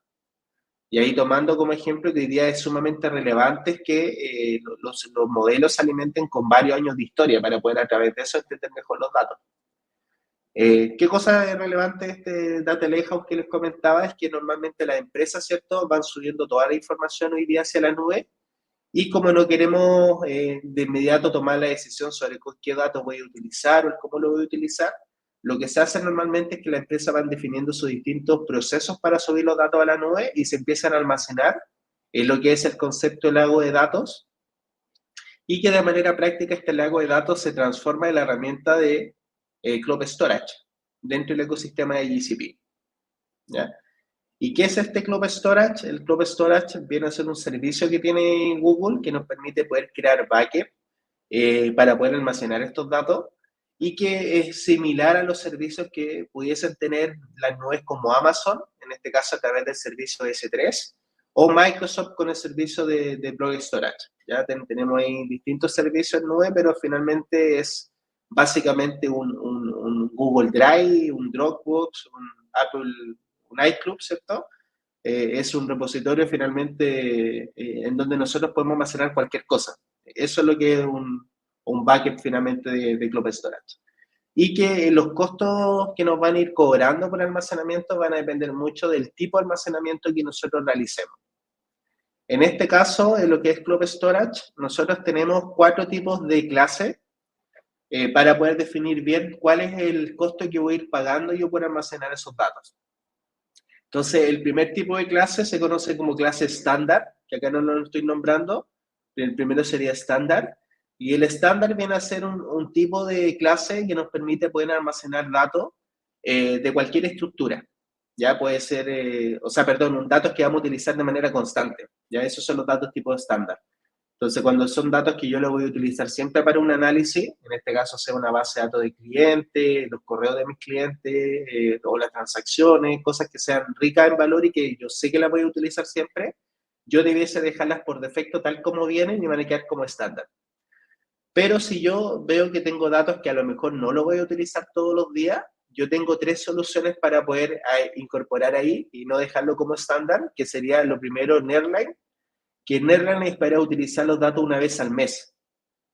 Y ahí tomando como ejemplo que hoy día es sumamente relevante que los modelos se alimenten con varios años de historia para poder a través de eso entender mejor los datos. ¿Qué cosa es relevante de este Data Lakehouse que les comentaba? Es que normalmente las empresas, ¿cierto?, van subiendo toda la información hoy día hacia la nube y como no queremos de inmediato tomar la decisión sobre qué datos voy a utilizar o cómo lo voy a utilizar, lo que se hace normalmente es que las empresas van definiendo sus distintos procesos para subir los datos a la nube y se empiezan a almacenar en lo que es el concepto de lago de datos y que de manera práctica este lago de datos se transforma en la herramienta de Cloud Storage dentro del ecosistema de GCP. ¿Ya? ¿Y qué es este Cloud Storage? El Cloud Storage viene a ser un servicio que tiene Google que nos permite poder crear backup para poder almacenar estos datos y que es similar a los servicios que pudiesen tener las nubes como Amazon, en este caso a través del servicio S3, o Microsoft con el servicio de Blob Storage. Ya tenemos ahí distintos servicios en nube, pero finalmente es básicamente un Google Drive, un Dropbox, un Apple, un iCloud, ¿cierto? Es un repositorio finalmente en donde nosotros podemos almacenar cualquier cosa. Eso es lo que es un backup finalmente de Cloud Storage. Y que los costos que nos van a ir cobrando por almacenamiento van a depender mucho del tipo de almacenamiento que nosotros realicemos. En este caso, en lo que es Cloud Storage, nosotros tenemos 4 tipos de clases para poder definir bien cuál es el costo que voy a ir pagando yo por almacenar esos datos. Entonces, el primer tipo de clase se conoce como clase estándar, que acá no lo estoy nombrando. El primero sería estándar. Y el estándar viene a ser un tipo de clase que nos permite poder almacenar datos de cualquier estructura. Ya puede ser, datos que vamos a utilizar de manera constante. Ya esos son los datos tipo estándar. Entonces, cuando son datos que yo los voy a utilizar siempre para un análisis, en este caso sea una base de datos de clientes, los correos de mis clientes, o las transacciones, cosas que sean ricas en valor y que yo sé que las voy a utilizar siempre, yo debiese dejarlas por defecto tal como vienen y van a quedar como estándar. Pero si yo veo que tengo datos que a lo mejor no los voy a utilizar todos los días, yo tengo 3 soluciones para poder incorporar ahí y no dejarlo como estándar, que sería lo primero, Nearline, que Nearline es para utilizar los datos una vez al mes.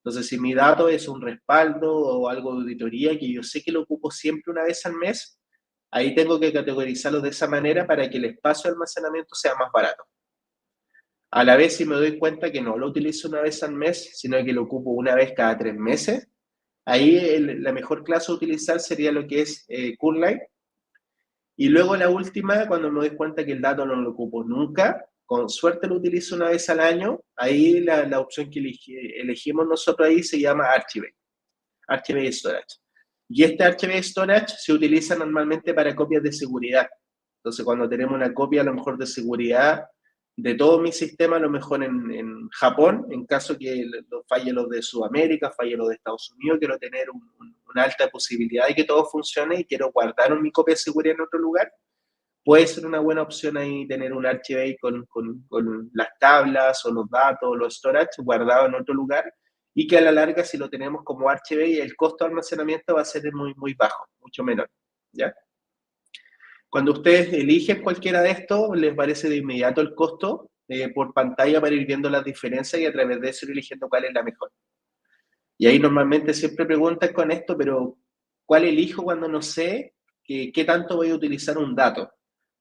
Entonces, si mi dato es un respaldo o algo de auditoría que yo sé que lo ocupo siempre una vez al mes, ahí tengo que categorizarlo de esa manera para que el espacio de almacenamiento sea más barato. A la vez, si me doy cuenta que no lo utilizo una vez al mes, sino que lo ocupo una vez cada 3 meses, ahí la mejor clase a utilizar sería lo que es Coolline. Y luego la última, cuando me doy cuenta que el dato no lo ocupo nunca, con suerte lo utilizo una vez al año, ahí la opción que elegimos nosotros ahí se llama Archive Storage. Y este Archive Storage se utiliza normalmente para copias de seguridad. Entonces, cuando tenemos una copia a lo mejor de seguridad de todo mi sistema, a lo mejor en Japón, en caso que falle los de Sudamérica, falle los de Estados Unidos, quiero tener una alta posibilidad de que todo funcione y quiero guardar mi copia de seguridad en otro lugar, puede ser una buena opción ahí tener un archive con las tablas o los datos, los storage guardados en otro lugar y que a la larga si lo tenemos como archive el costo de almacenamiento va a ser muy, muy bajo, mucho menor, ¿ya? Cuando ustedes eligen cualquiera de estos, les parece de inmediato el costo por pantalla para ir viendo las diferencias y a través de eso ir eligiendo cuál es la mejor. Y ahí normalmente siempre preguntan con esto, pero ¿cuál elijo cuando no sé qué tanto voy a utilizar un dato?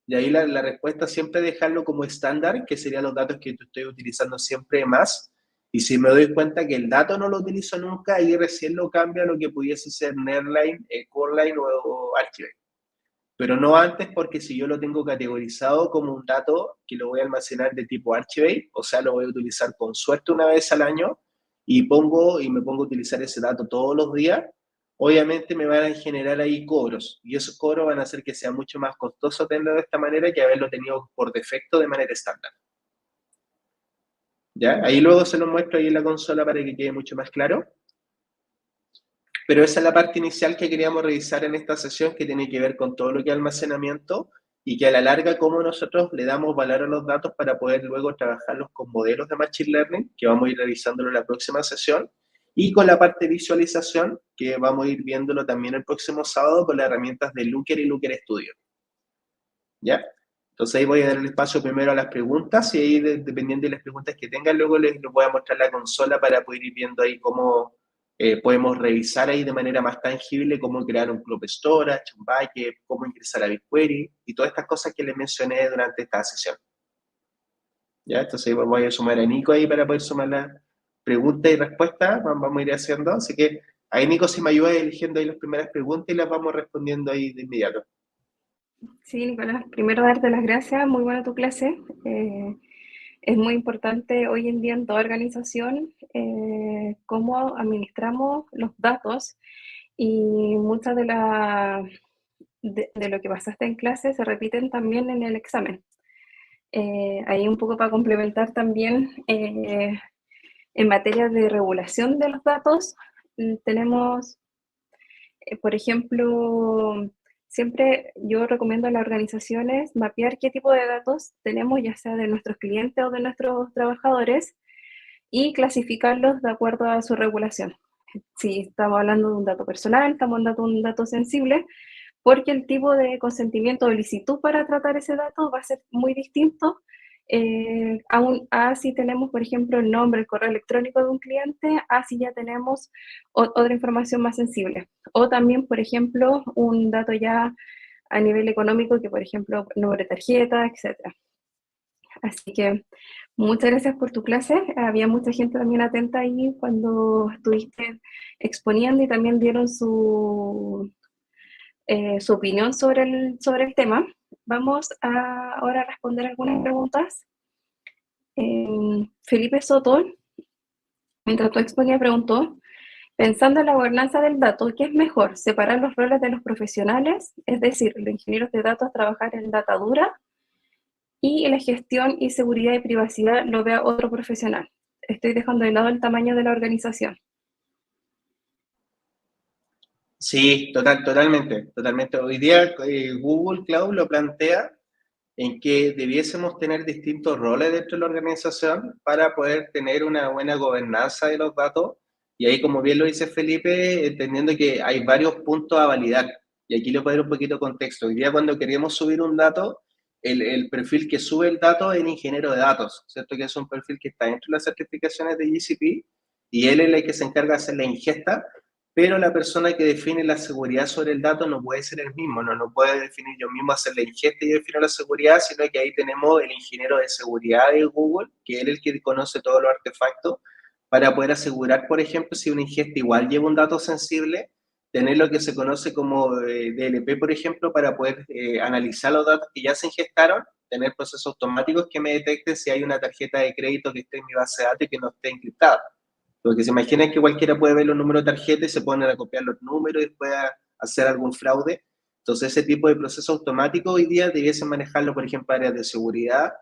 Y ahí la respuesta siempre dejarlo como estándar, que serían los datos que estoy utilizando siempre más. Y si me doy cuenta que el dato no lo utilizo nunca, ahí recién lo cambio a lo que pudiese ser Netline, Coreline o Archivate. Pero no antes, porque si yo lo tengo categorizado como un dato que lo voy a almacenar de tipo Archivate, o sea, lo voy a utilizar con suerte una vez al año y me pongo a utilizar ese dato todos los días, obviamente me van a generar ahí cobros y esos cobros van a hacer que sea mucho más costoso tenerlo de esta manera que haberlo tenido por defecto de manera estándar. ¿Ya? Ahí luego se lo muestro ahí en la consola para que quede mucho más claro. Pero esa es la parte inicial que queríamos revisar en esta sesión, que tiene que ver con todo lo que es almacenamiento y que a la larga cómo nosotros le damos valor a los datos para poder luego trabajarlos con modelos de Machine Learning, que vamos a ir revisándolo en la próxima sesión, y con la parte de visualización, que vamos a ir viéndolo también el próximo sábado con las herramientas de Looker y Looker Studio. ¿Ya? Entonces ahí voy a dar el espacio primero a las preguntas y ahí dependiendo de las preguntas que tengan, luego les voy a mostrar la consola para poder ir viendo ahí cómo podemos revisar ahí de manera más tangible cómo crear un club storage, un bucket, cómo ingresar a BigQuery y todas estas cosas que les mencioné durante esta sesión. ¿Ya? Entonces ahí voy a sumar a Nico ahí para poder sumar las preguntas y respuestas, vamos a ir haciendo. Así que ahí Nico, si me ayuda eligiendo ahí las primeras preguntas y las vamos respondiendo ahí de inmediato. Sí, Nicolás, primero darte las gracias, muy buena tu clase. Es muy importante hoy en día en toda organización cómo administramos los datos y muchas de lo que pasaste en clase se repiten también en el examen. Ahí un poco para complementar también en materia de regulación de los datos, tenemos, por ejemplo, siempre yo recomiendo a las organizaciones mapear qué tipo de datos tenemos, ya sea de nuestros clientes o de nuestros trabajadores, y clasificarlos de acuerdo a su regulación. Si estamos hablando de un dato personal, estamos hablando de un dato sensible, porque el tipo de consentimiento o solicitud para tratar ese dato va a ser muy distinto a si tenemos, por ejemplo, el nombre, el correo electrónico de un cliente, a si ya tenemos otra información más sensible. O también, por ejemplo, un dato ya a nivel económico, que por ejemplo, número de tarjeta, etcétera. Así que muchas gracias por tu clase. Había mucha gente también atenta ahí cuando estuviste exponiendo y también dieron su opinión sobre el tema. Vamos ahora a responder algunas preguntas. Felipe Soto, mientras tú exponías, preguntó, pensando en la gobernanza del dato, ¿qué es mejor? ¿Separar los roles de los profesionales? Es decir, los ingenieros de datos trabajar en data dura y la gestión y seguridad y privacidad lo vea otro profesional. Estoy dejando de lado el tamaño de la organización. Sí, totalmente. Hoy día Google Cloud lo plantea en que debiésemos tener distintos roles dentro de la organización para poder tener una buena gobernanza de los datos. Y ahí, como bien lo dice Felipe, entendiendo que hay varios puntos a validar. Y aquí le puedo dar un poquito de contexto. Hoy día cuando queremos subir un dato, el perfil que sube el dato es el ingeniero de datos, ¿cierto? Que es un perfil que está dentro de las certificaciones de GCP y él es el que se encarga de hacer la ingesta, pero la persona que define la seguridad sobre el dato no puede ser el mismo, no puede definir yo mismo hacer la ingesta y definir la seguridad, sino que ahí tenemos el ingeniero de seguridad de Google, que es el que conoce todos los artefactos, para poder asegurar, por ejemplo, si una ingesta igual lleva un dato sensible, tener lo que se conoce como DLP, por ejemplo, para poder analizar los datos que ya se ingestaron, tener procesos automáticos que me detecten si hay una tarjeta de crédito que esté en mi base de datos y que no esté encriptada. Porque se imaginan que cualquiera puede ver los números de tarjeta y se ponen a copiar los números y después a hacer algún fraude. Entonces, ese tipo de proceso automático hoy día debiesen manejarlo, por ejemplo, áreas de seguridad.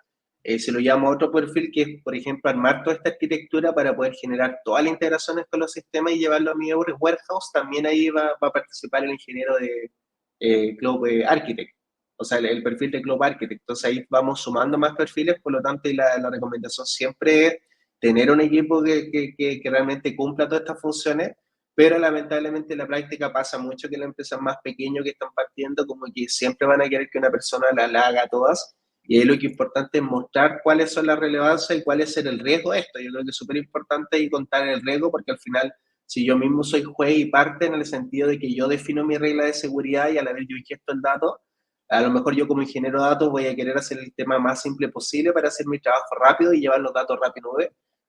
Se lo llama otro perfil que es, por ejemplo, armar toda esta arquitectura para poder generar todas las integraciones con los sistemas y llevarlo a mi warehouse. También ahí va a participar el ingeniero de Cloud Architect, o sea, el perfil de Cloud Architect. Entonces, ahí vamos sumando más perfiles, por lo tanto, y la recomendación siempre es tener un equipo que realmente cumpla todas estas funciones, pero lamentablemente en la práctica pasa mucho que las empresas más pequeñas que están partiendo como que siempre van a querer que una persona la haga todas, Y ahí lo que es importante es mostrar cuáles son las relevancias y cuál es el riesgo de esto. Yo creo que es súper importante y contar el riesgo, porque al final, si yo mismo soy juez y parte en el sentido de que yo defino mi regla de seguridad y a la vez yo ingesto el dato, a lo mejor yo como ingeniero de datos voy a querer hacer el tema más simple posible para hacer mi trabajo rápido y llevar los datos rápido,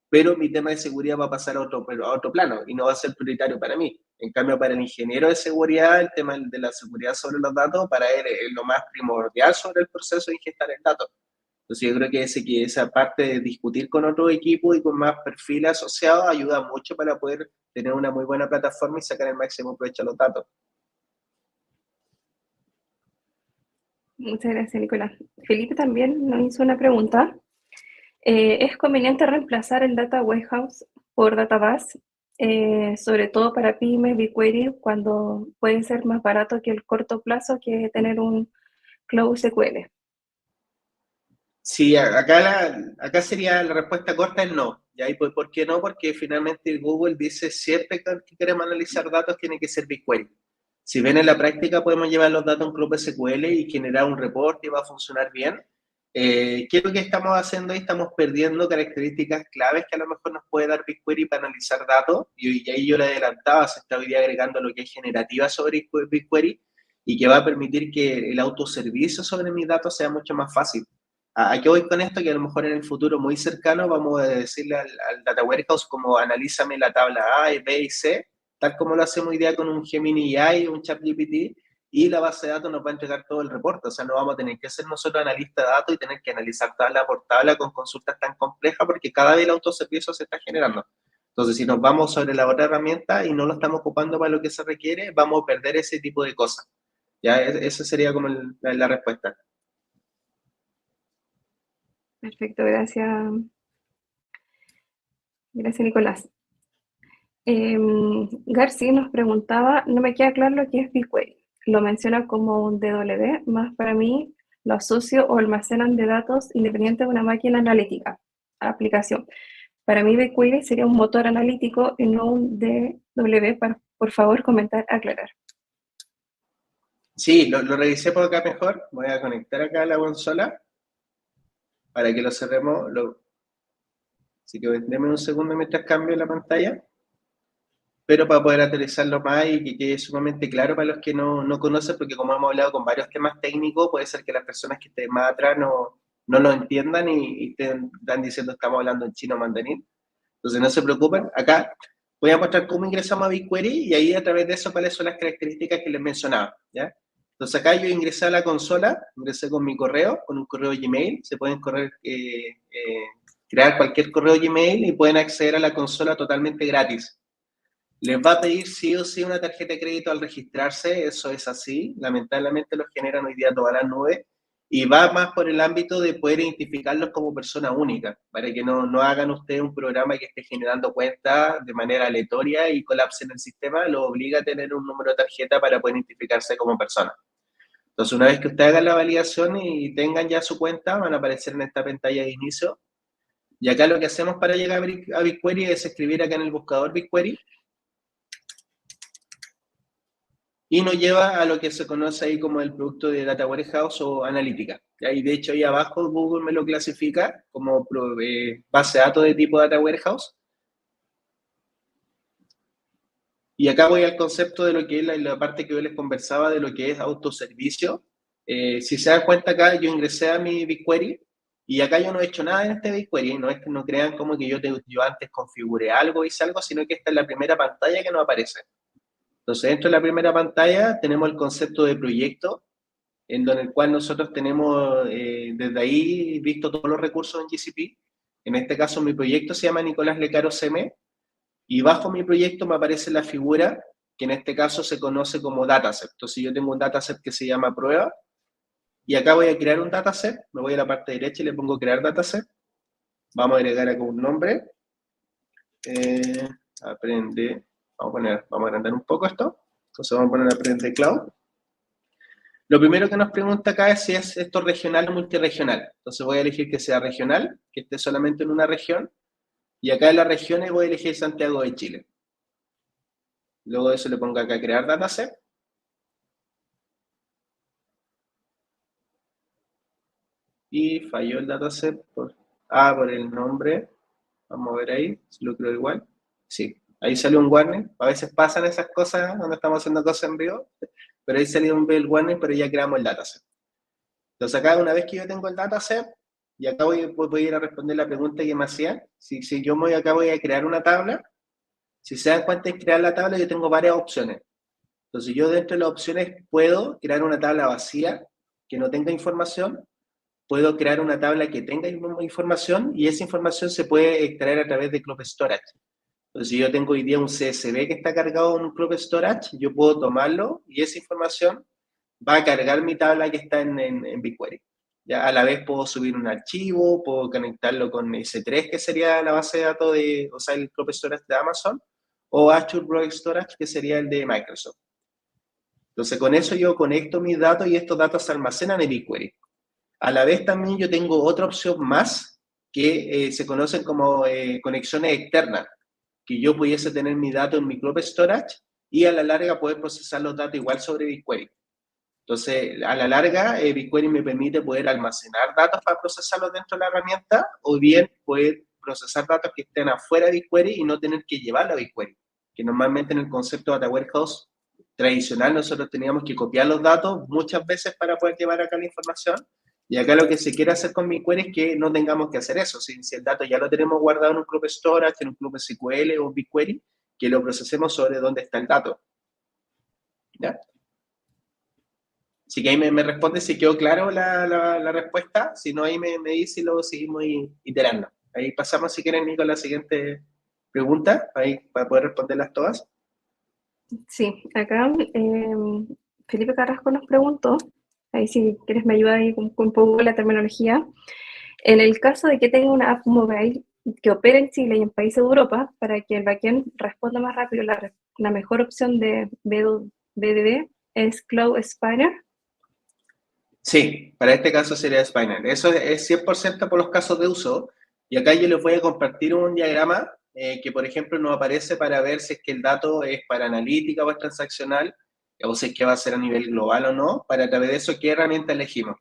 pero mi tema de seguridad va a pasar a otro plano y no va a ser prioritario para mí. En cambio, para el ingeniero de seguridad, el tema de la seguridad sobre los datos, para él es lo más primordial sobre el proceso de ingestar el dato. Entonces yo creo que esa parte de discutir con otro equipo y con más perfiles asociados ayuda mucho para poder tener una muy buena plataforma y sacar el máximo provecho a los datos. Muchas gracias, Nicolás. Felipe también nos hizo una pregunta. ¿Es conveniente reemplazar el Data Warehouse por Database, sobre todo para pymes, BigQuery, cuando puede ser más barato que el corto plazo que tener un Cloud SQL? Sí, acá sería la respuesta corta es no. ¿Ya? ¿Y por qué no? Porque finalmente Google dice siempre que queremos analizar datos tiene que ser BigQuery. Si bien en la práctica podemos llevar los datos a un club SQL y generar un reporte y va a funcionar bien, ¿qué es lo que estamos haciendo ahí? Estamos perdiendo características claves que a lo mejor nos puede dar BigQuery para analizar datos. Y ahí yo le adelantaba, se está hoy día agregando lo que es generativa sobre BigQuery y que va a permitir que el autoservicio sobre mis datos sea mucho más fácil. ¿A qué voy con esto? Que a lo mejor en el futuro muy cercano vamos a decirle al Data Warehouse como analízame la tabla A, B y C, tal como lo hacemos hoy día con un Gemini AI, un ChatGPT, y la base de datos nos va a entregar todo el reporte. O sea, no vamos a tener que ser nosotros analistas de datos y tener que analizar tabla por tabla con consultas tan complejas porque cada vez el autoservicio se está generando. Entonces, si nos vamos sobre la otra herramienta y no lo estamos ocupando para lo que se requiere, vamos a perder ese tipo de cosas. Ya, esa sería como la respuesta. Perfecto, gracias. Gracias, Nicolás. García nos preguntaba, no me queda claro lo que es BigQuery. Lo menciona como un DW, más para mí lo asocio o almacenan de datos independiente de una máquina analítica, aplicación. Para mí BigQuery sería un motor analítico y no un DW. Por favor, comentar, aclarar. Sí, lo revisé por acá mejor. Voy a conectar acá a la consola para que lo cerremos. Así que denme un segundo mientras cambio la pantalla. Pero para poder aterrizarlo más y que quede sumamente claro para los que no conocen, porque como hemos hablado con varios temas técnicos, puede ser que las personas que estén más atrás no lo entiendan y están diciendo que estamos hablando en chino o mandarín. Entonces no se preocupen. Acá voy a mostrar cómo ingresamos a BigQuery y ahí a través de eso cuáles son las características que les mencionaba. ¿Ya? Entonces acá yo ingresé a la consola, ingresé con mi correo, con un correo Gmail, se pueden crear cualquier correo Gmail y pueden acceder a la consola totalmente gratis. Les va a pedir sí o sí una tarjeta de crédito al registrarse, eso es así, lamentablemente los generan hoy día todas las nubes, y va más por el ámbito de poder identificarlos como persona única, para que no hagan ustedes un programa que esté generando cuentas de manera aleatoria y colapse en el sistema, lo obliga a tener un número de tarjeta para poder identificarse como persona. Entonces, una vez que ustedes hagan la validación y tengan ya su cuenta, van a aparecer en esta pantalla de inicio, y acá lo que hacemos para llegar a BigQuery es escribir acá en el buscador BigQuery, y nos lleva a lo que se conoce ahí como el producto de Data Warehouse o analítica. Y de hecho ahí abajo Google me lo clasifica como base de datos de tipo Data Warehouse. Y acá voy al concepto de lo que es la parte que yo les conversaba de lo que es autoservicio. Si se dan cuenta acá, yo ingresé a mi BigQuery y acá yo no he hecho nada en este BigQuery. No es que no crean como que yo antes configuré algo, hice algo, sino que esta es la primera pantalla que nos aparece. Entonces, dentro de la primera pantalla tenemos el concepto de proyecto, en donde el cual nosotros tenemos desde ahí visto todos los recursos en GCP. En este caso, mi proyecto se llama Nicolás Lecaro CM, y bajo mi proyecto me aparece la figura que en este caso se conoce como dataset. Entonces, yo tengo un dataset que se llama prueba, y acá voy a crear un dataset, me voy a la parte derecha y le pongo crear dataset. Vamos a agregar acá un nombre. Aprende, vamos a agrandar un poco esto. Entonces vamos a poner aprende cloud. Lo primero que nos pregunta acá es si es esto regional o multirregional. Entonces voy a elegir que sea regional, que esté solamente en una región, y acá en las regiones voy a elegir Santiago de Chile. Luego de eso le pongo acá crear dataset. y falló el dataset por el nombre. Vamos a ver ahí, si lo creo igual. Sí, ahí salió un warning. A veces pasan esas cosas cuando estamos haciendo cosas en vivo, pero ahí salió un bell warning, pero ya creamos el dataset. Entonces acá, una vez que yo tengo el dataset, y acá voy a ir a responder la pregunta que me hacían. Si yo acá voy a crear una tabla, si se dan cuenta de crear la tabla, yo tengo varias opciones. Entonces yo dentro de las opciones puedo crear una tabla vacía, que no tenga información, puedo crear una tabla que tenga información, y esa información se puede extraer a través de Club Storage. Entonces, si yo tengo hoy día un CSV que está cargado en un Club Storage, yo puedo tomarlo y esa información va a cargar mi tabla que está en BigQuery. Ya a la vez puedo subir un archivo, puedo conectarlo con S3, que sería la base de datos o sea, el Club Storage de Amazon, o Azure Blob Storage, que sería el de Microsoft. Entonces, con eso yo conecto mis datos y estos datos se almacenan en BigQuery. A la vez también yo tengo otra opción más que se conocen como conexiones externas, que yo pudiese tener mi dato en mi Club Storage y a la larga poder procesar los datos igual sobre BigQuery. Entonces, a la larga, BigQuery me permite poder almacenar datos para procesarlos dentro de la herramienta, o bien poder procesar datos que estén afuera de BigQuery y no tener que llevarlo a BigQuery, que normalmente en el concepto de Data Warehouse tradicional nosotros teníamos que copiar los datos muchas veces para poder llevar acá la información, y acá lo que se quiere hacer con BigQuery es que no tengamos que hacer eso. Si el dato ya lo tenemos guardado en un Club Storage, en un Club SQL o un BigQuery, que lo procesemos sobre dónde está el dato. ¿Ya? Así que ahí me responde si quedó claro la respuesta. Si no, ahí me dice y luego seguimos iterando. Ahí pasamos, si quieren, Nico, a la siguiente pregunta, ahí para poder responderlas todas. Sí, acá Felipe Carrasco nos preguntó, ahí si quieres me ayuda ahí con un poco la terminología. En el caso de que tenga una app mobile que opere en Chile y en países de Europa, para que el backend responda más rápido, la mejor opción de BDD es Cloud Spanner. Sí, para este caso sería Spiner. Eso es 100% por los casos de uso. Y acá yo les voy a compartir un diagrama que, por ejemplo, nos aparece para ver si es que el dato es para analítica o es transaccional, o si es que va a ser a nivel global o no, para a través de eso qué herramienta elegimos.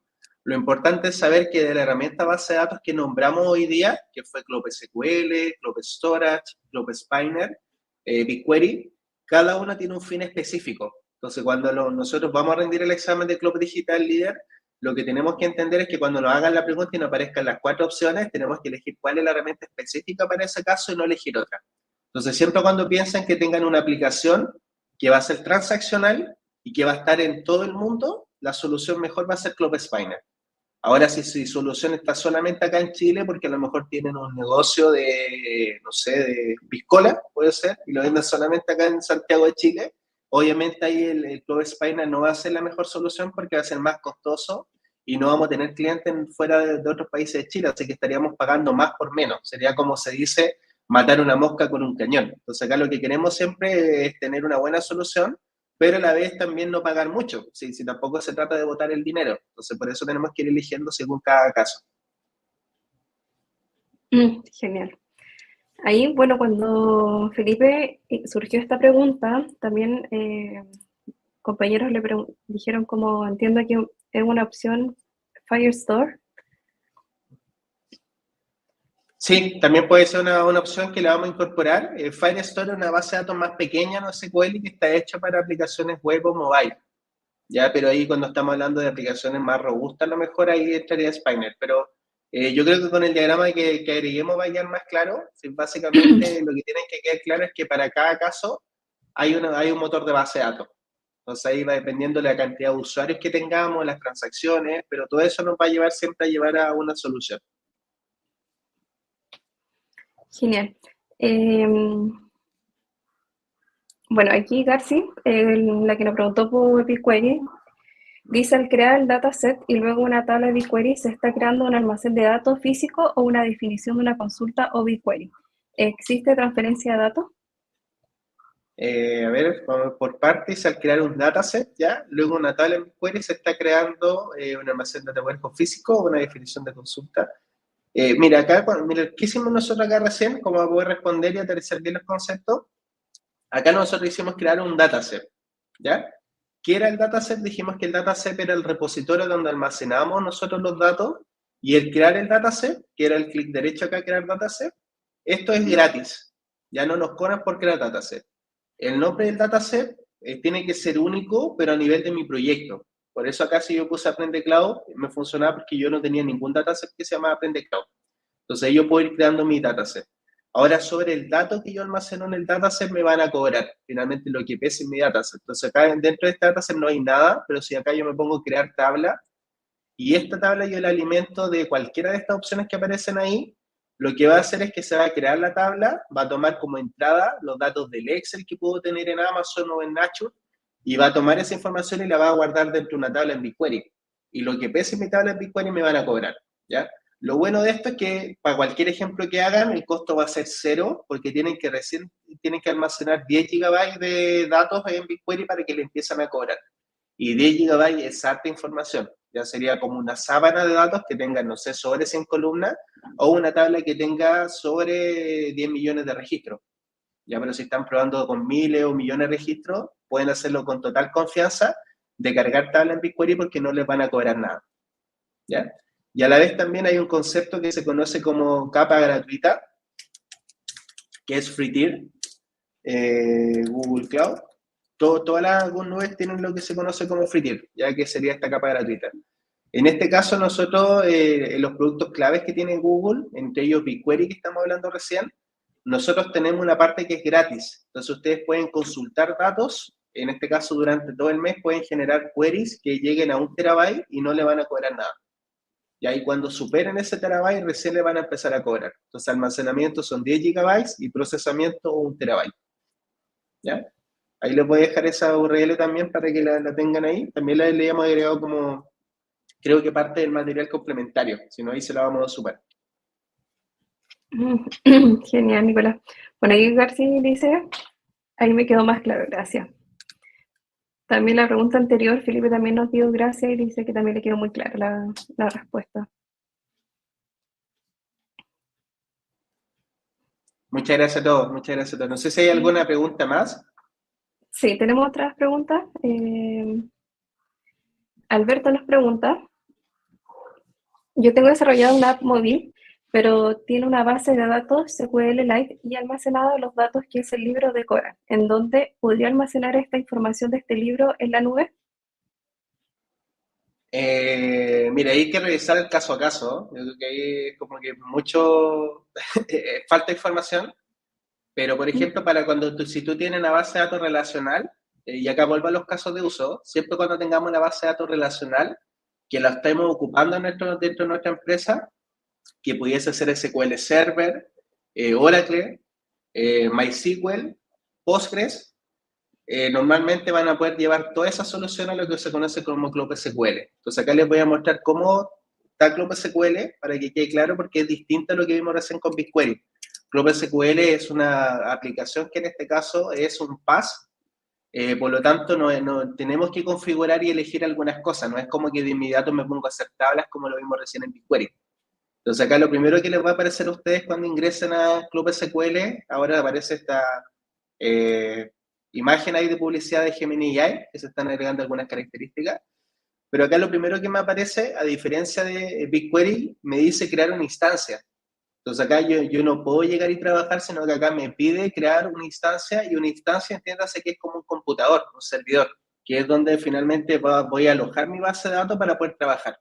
Lo importante es saber que de la herramienta base de datos que nombramos hoy día, que fue Club SQL, Club Storage, Club Spiner, BigQuery, cada una tiene un fin específico. Entonces, cuando nosotros vamos a rendir el examen de Club Digital Líder, lo que tenemos que entender es que cuando nos hagan la pregunta y nos aparezcan las 4 opciones, tenemos que elegir cuál es la herramienta específica para ese caso y no elegir otra. Entonces, siempre cuando piensen que tengan una aplicación que va a ser transaccional y que va a estar en todo el mundo, la solución mejor va a ser Club Spiner. Ahora, si su solución está solamente acá en Chile, porque a lo mejor tienen un negocio de, no sé, de piscola, puede ser, y lo venden solamente acá en Santiago de Chile, obviamente ahí el Club Spiner no va a ser la mejor solución porque va a ser más costoso y no vamos a tener clientes fuera de otros países de Chile, así que estaríamos pagando más por menos. Sería como se dice, matar una mosca con un cañón. Entonces acá lo que queremos siempre es tener una buena solución, pero a la vez también no pagar mucho, si tampoco se trata de botar el dinero. Entonces por eso tenemos que ir eligiendo según cada caso. Genial. Ahí, bueno, cuando Felipe surgió esta pregunta, también compañeros le dijeron como, entiendo que es una opción Firestore. Sí, también puede ser una opción que la vamos a incorporar. Firestore es una base de datos más pequeña, no SQL, que está hecha para aplicaciones web o mobile. Ya, pero ahí cuando estamos hablando de aplicaciones más robustas, a lo mejor ahí estaría Spiner. Pero yo creo que con el diagrama que agreguemos va a quedar más claro. Sí, básicamente lo que tienen que quedar claro es que para cada caso hay un motor de base de datos. Entonces ahí va dependiendo de la cantidad de usuarios que tengamos, las transacciones, pero todo eso nos va a llevar siempre a llevar a una solución. Genial. Bueno, aquí Garci, la que nos preguntó por BigQuery, dice: al crear el dataset y luego una tabla de BigQuery, ¿se está creando un almacén de datos físico o una definición de una consulta o BigQuery? ¿Existe transferencia de datos? A ver, vamos por partes. Al crear un dataset, ya, luego una tabla en BigQuery se está creando un almacén de data warehouse físico o una definición de consulta. Mira, acá, mira, ¿qué hicimos nosotros acá recién? Como a poder responder y aterrizar bien los conceptos. Acá nosotros hicimos crear un dataset, ¿ya? ¿Qué era el dataset? Dijimos que el dataset era el repositorio donde almacenamos nosotros los datos Y el crear el dataset, que era el clic derecho acá, crear dataset, esto es gratis. Ya no nos cobran por crear dataset. El nombre del dataset tiene que ser único, pero a nivel de mi proyecto. Por eso acá si yo puse Aprende Cloud, me funcionaba porque yo no tenía ningún dataset que se llamaba Aprende Cloud. Entonces yo puedo ir creando mi dataset. Ahora sobre el dato que yo almaceno en el dataset me van a cobrar finalmente lo que pese en mi dataset. Entonces acá dentro de este dataset no hay nada, pero si acá yo me pongo a crear tabla, y esta tabla yo la alimento de cualquiera de estas opciones que aparecen ahí, lo que va a hacer es que se va a crear la tabla, va a tomar como entrada los datos del Excel que puedo tener en Amazon o en Nature, y va a tomar esa información y la va a guardar dentro de una tabla en BigQuery. Y lo que pese en mi tabla en BigQuery me van a cobrar, ¿ya? Lo bueno de esto es que para cualquier ejemplo que hagan, el costo va a ser cero, porque tienen que almacenar 10 GB de datos en BigQuery para que le empiecen a cobrar. Y 10 GB es harta información. Ya sería como una sábana de datos que tenga, no sé, sobre 100 columnas, o una tabla que tenga sobre 10 millones de registros. Ya, pero si están probando con miles o millones de registros, pueden hacerlo con total confianza de cargar tabla en BigQuery porque no les van a cobrar nada. ¿Ya? Y a la vez también hay un concepto que se conoce como capa gratuita, que es Free Tier, Google Cloud. Todas las nubes tienen lo que se conoce como Free Tier, ya que sería esta capa gratuita. En este caso, nosotros, los productos claves que tiene Google, entre ellos BigQuery, que estamos hablando recién, nosotros tenemos una parte que es gratis. Entonces, ustedes pueden consultar datos. En este caso, durante todo el mes pueden generar queries que lleguen a 1 TB y no le van a cobrar nada. Y ahí cuando superen ese terabyte, recién le van a empezar a cobrar. Entonces, almacenamiento son 10 GB y procesamiento 1 TB. ¿Ya? Ahí les voy a dejar esa URL también para que la tengan ahí. También la le hemos agregado como, creo que parte del material complementario. Si no, ahí se la vamos a sumar. Genial, Nicolás. Bueno, ahí García dice, ahí me quedó más claro, gracias. También la pregunta anterior, Felipe también nos dio gracias y dice que también le quedó muy clara la respuesta. Muchas gracias a todos, muchas gracias a todos. No sé si hay alguna pregunta más. Sí, tenemos otras preguntas. Alberto nos pregunta, yo tengo desarrollada una app móvil, pero tiene una base de datos SQLite y almacenado los datos que es el libro de Cora. ¿En dónde podría almacenar esta información de este libro en la nube? Mira, hay que revisar el caso a caso. Yo creo que ahí es como que mucho falta información, pero por ejemplo, para si tú tienes una base de datos relacional, y acá vuelvo a los casos de uso, siempre cuando tengamos una base de datos relacional, que la estemos ocupando dentro de nuestra empresa, que pudiese ser SQL Server, Oracle, MySQL, Postgres, normalmente van a poder llevar toda esa solución a lo que se conoce como Club SQL. Entonces acá les voy a mostrar cómo está Club SQL para que quede claro porque es distinto a lo que vimos recién con BigQuery. Club SQL es una aplicación que en este caso es un PaaS, por lo tanto no tenemos que configurar y elegir algunas cosas, no es como que de inmediato me pongo a hacer tablas como lo vimos recién en BigQuery. Entonces acá lo primero que les va a aparecer a ustedes cuando ingresen a Club SQL, ahora aparece esta imagen ahí de publicidad de Gemini AI, que se están agregando algunas características, pero acá lo primero que me aparece, a diferencia de BigQuery, me dice crear una instancia. Entonces acá yo no puedo llegar y trabajar, sino que acá me pide crear una instancia, y una instancia, entiéndase que es como un computador, un servidor, que es donde finalmente voy a alojar mi base de datos para poder trabajar.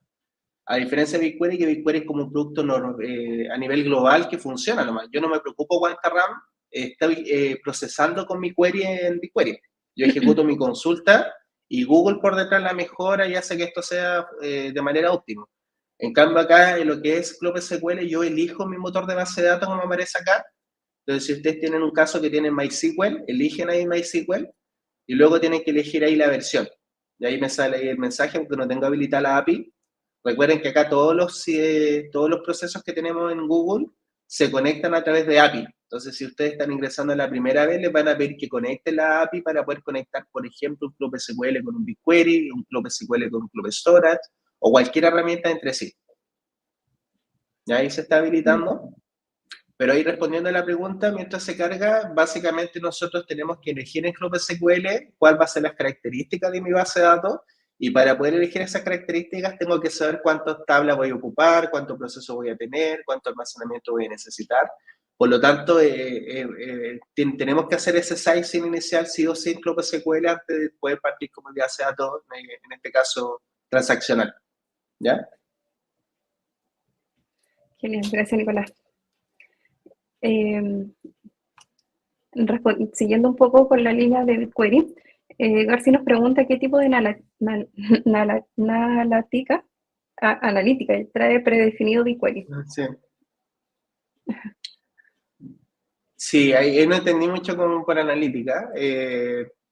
A diferencia de BigQuery, que BigQuery es como un producto a nivel global que funciona nomás. Yo no me preocupo cuánta RAM estoy procesando con mi query en BigQuery. Yo ejecuto mi consulta y Google por detrás la mejora y hace que esto sea de manera óptima. En cambio acá, en lo que es Club SQL, yo elijo mi motor de base de datos como aparece acá. Entonces, si ustedes tienen un caso que tienen MySQL, eligen ahí MySQL y luego tienen que elegir ahí la versión. Y ahí me sale ahí el mensaje porque no tengo habilitada la API. Recuerden que acá todos los procesos que tenemos en Google se conectan a través de API. Entonces, si ustedes están ingresando la primera vez, les van a pedir que conecten la API para poder conectar, por ejemplo, un Club SQL con un BigQuery, un Club SQL con un Club Storage, o cualquier herramienta entre sí. Y ahí se está habilitando. Pero ahí respondiendo a la pregunta, mientras se carga, básicamente nosotros tenemos que elegir en Club SQL cuál va a ser las características de mi base de datos Y para poder elegir esas características tengo que saber cuántas tablas voy a ocupar, cuánto proceso voy a tener, cuánto almacenamiento voy a necesitar. Por lo tanto, tenemos que hacer ese sizing inicial sí o sí en Club SQL antes de poder partir como base de datos, en este caso transaccional. ¿Ya? Genial, gracias Nicolás. Siguiendo un poco con la línea de BigQuery, Garci nos pregunta qué tipo de analítica trae predefinido BigQuery. Sí. Sí, ahí no entendí mucho como por analítica,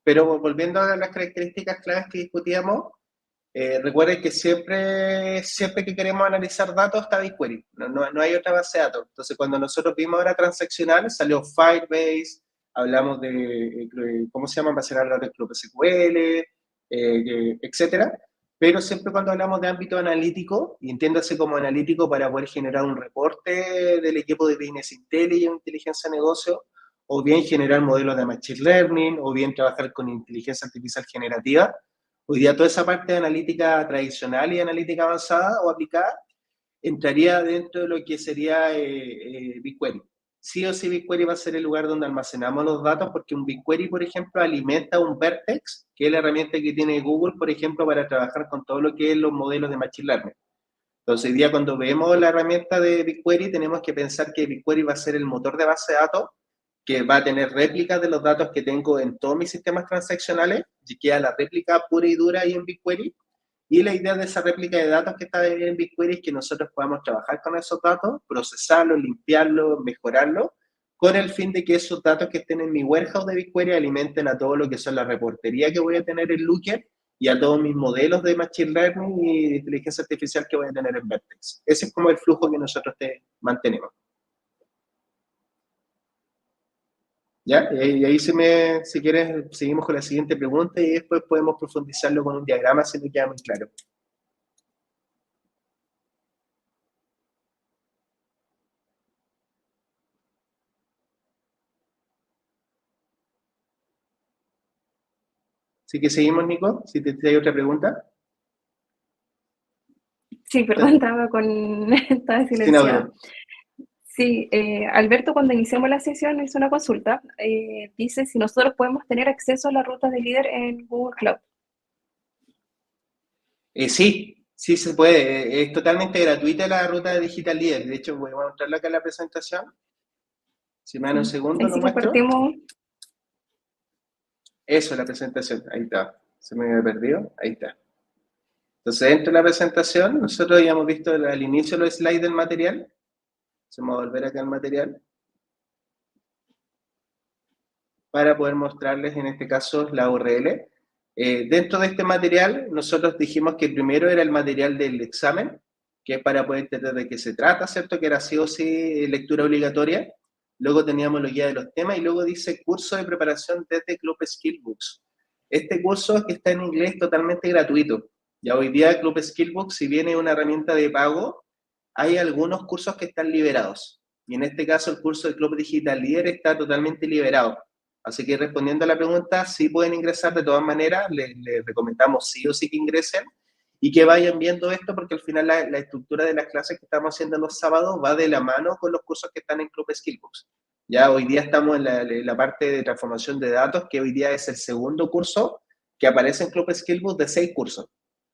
pero volviendo a las características claves que discutíamos, recuerden que siempre que queremos analizar datos está BigQuery, no hay otra base de datos. Entonces, cuando nosotros vimos ahora transaccional, salió Firebase, hablamos de, ¿cómo se llama? Almacenar datos de Club SQL, etcétera. Pero siempre cuando hablamos de ámbito analítico, y entiéndase como analítico para poder generar un reporte del equipo de Business Intelligence, inteligencia de negocio, o bien generar modelos de Machine Learning, o bien trabajar con inteligencia artificial generativa. Hoy día toda esa parte de analítica tradicional y analítica avanzada o aplicada entraría dentro de lo que sería BigQuery. Sí o sí BigQuery va a ser el lugar donde almacenamos los datos porque un BigQuery, por ejemplo, alimenta un Vertex, que es la herramienta que tiene Google, por ejemplo, para trabajar con todo lo que es los modelos de Machine Learning. Entonces, hoy día cuando vemos la herramienta de BigQuery, tenemos que pensar que BigQuery va a ser el motor de base de datos, que va a tener réplicas de los datos que tengo en todos mis sistemas transaccionales, y queda la réplica pura y dura ahí en BigQuery. Y la idea de esa réplica de datos que está en BigQuery es que nosotros podamos trabajar con esos datos, procesarlos, limpiarlos, mejorarlos, con el fin de que esos datos que estén en mi warehouse de BigQuery alimenten a todo lo que son la reportería que voy a tener en Looker y a todos mis modelos de Machine Learning y de inteligencia artificial que voy a tener en Vertex. Ese es como el flujo que nosotros mantenemos. ¿Ya? Y ahí si quieres, seguimos con la siguiente pregunta y después podemos profundizarlo con un diagrama si no queda muy claro. Así que seguimos, Nico, si hay otra pregunta. Sí, perdón, estaba Sin silenciada. audio. Sí, Alberto cuando iniciamos la sesión hizo una consulta, dice si nosotros podemos tener acceso a la ruta de líder en Google Cloud. Sí se puede. Es totalmente gratuita la ruta de Digital Leader. De hecho, voy a mostrarla acá en la presentación. Si me dan un segundo, Ahí lo sí muestro. compartimos. Eso, la presentación. Ahí está. Se me había perdido. Ahí está. Entonces, dentro de la presentación, nosotros ya hemos visto al inicio los slides del material. Vamos a volver acá al material. Para poder mostrarles, en este caso, la URL. Dentro de este material, nosotros dijimos que primero era el material del examen, que es para poder entender de qué se trata, ¿cierto? Que era sí o sí lectura obligatoria. Luego teníamos los guías de los temas y luego dice curso de preparación desde Club Skillbooks. Este curso que está en inglés totalmente gratuito. Ya hoy día Club Skillbooks, si bien es una herramienta de pago, hay algunos cursos que están liberados. Y en este caso el curso de Club Digital Líder está totalmente liberado. Así que respondiendo a la pregunta, sí pueden ingresar de todas maneras, les recomendamos sí o sí que ingresen y que vayan viendo esto porque al final la estructura de las clases que estamos haciendo los sábados va de la mano con los cursos que están en Club Skillbooks. Ya hoy día estamos en la parte de transformación de datos, que hoy día es el segundo curso que aparece en Club Skillbooks de 6 cursos.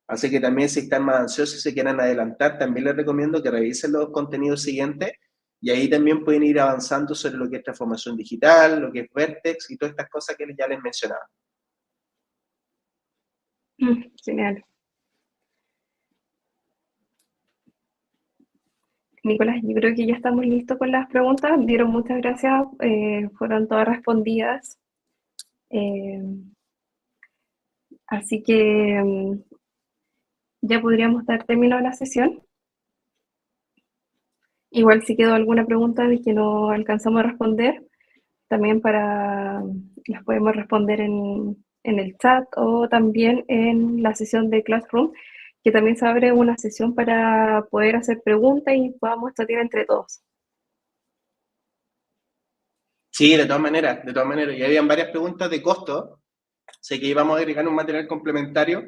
Así que también si están más ansiosos y se quieren adelantar, también les recomiendo que revisen los contenidos siguientes y ahí también pueden ir avanzando sobre lo que es transformación digital, lo que es Vertex y todas estas cosas que ya les mencionaba. Genial. Nicolás, yo creo que ya estamos listos con las preguntas. Dieron muchas gracias, fueron todas respondidas. Así que ya podríamos dar término a la sesión. Igual si quedó alguna pregunta de que no alcanzamos a responder, también las podemos responder en el chat o también en la sesión de Classroom, que también se abre una sesión para poder hacer preguntas y podamos estudiar entre todos. Sí, de todas maneras. Y habían varias preguntas de costo. Sé que íbamos a agregar un material complementario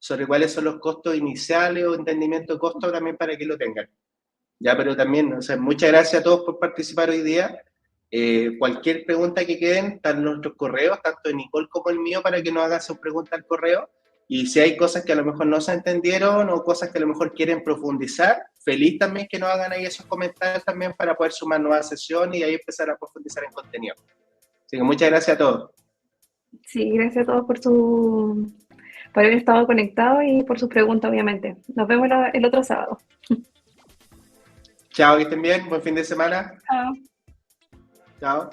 sobre cuáles son los costos iniciales o entendimiento de costos también para que lo tengan. Ya, pero también, o sea, muchas gracias a todos por participar hoy día. Cualquier pregunta que queden, están nuestros correos, tanto de Nicole como el mío, para que nos hagan sus preguntas al correo. Y si hay cosas que a lo mejor no se entendieron o cosas que a lo mejor quieren profundizar, feliz también que nos hagan ahí esos comentarios también para poder sumar nuevas sesiones y ahí empezar a profundizar en contenido. Así que muchas gracias a todos. Sí, gracias a todos por haber estado conectados y por sus preguntas, obviamente. Nos vemos el otro sábado. Chao, que estén bien, buen fin de semana. Chao. Chao.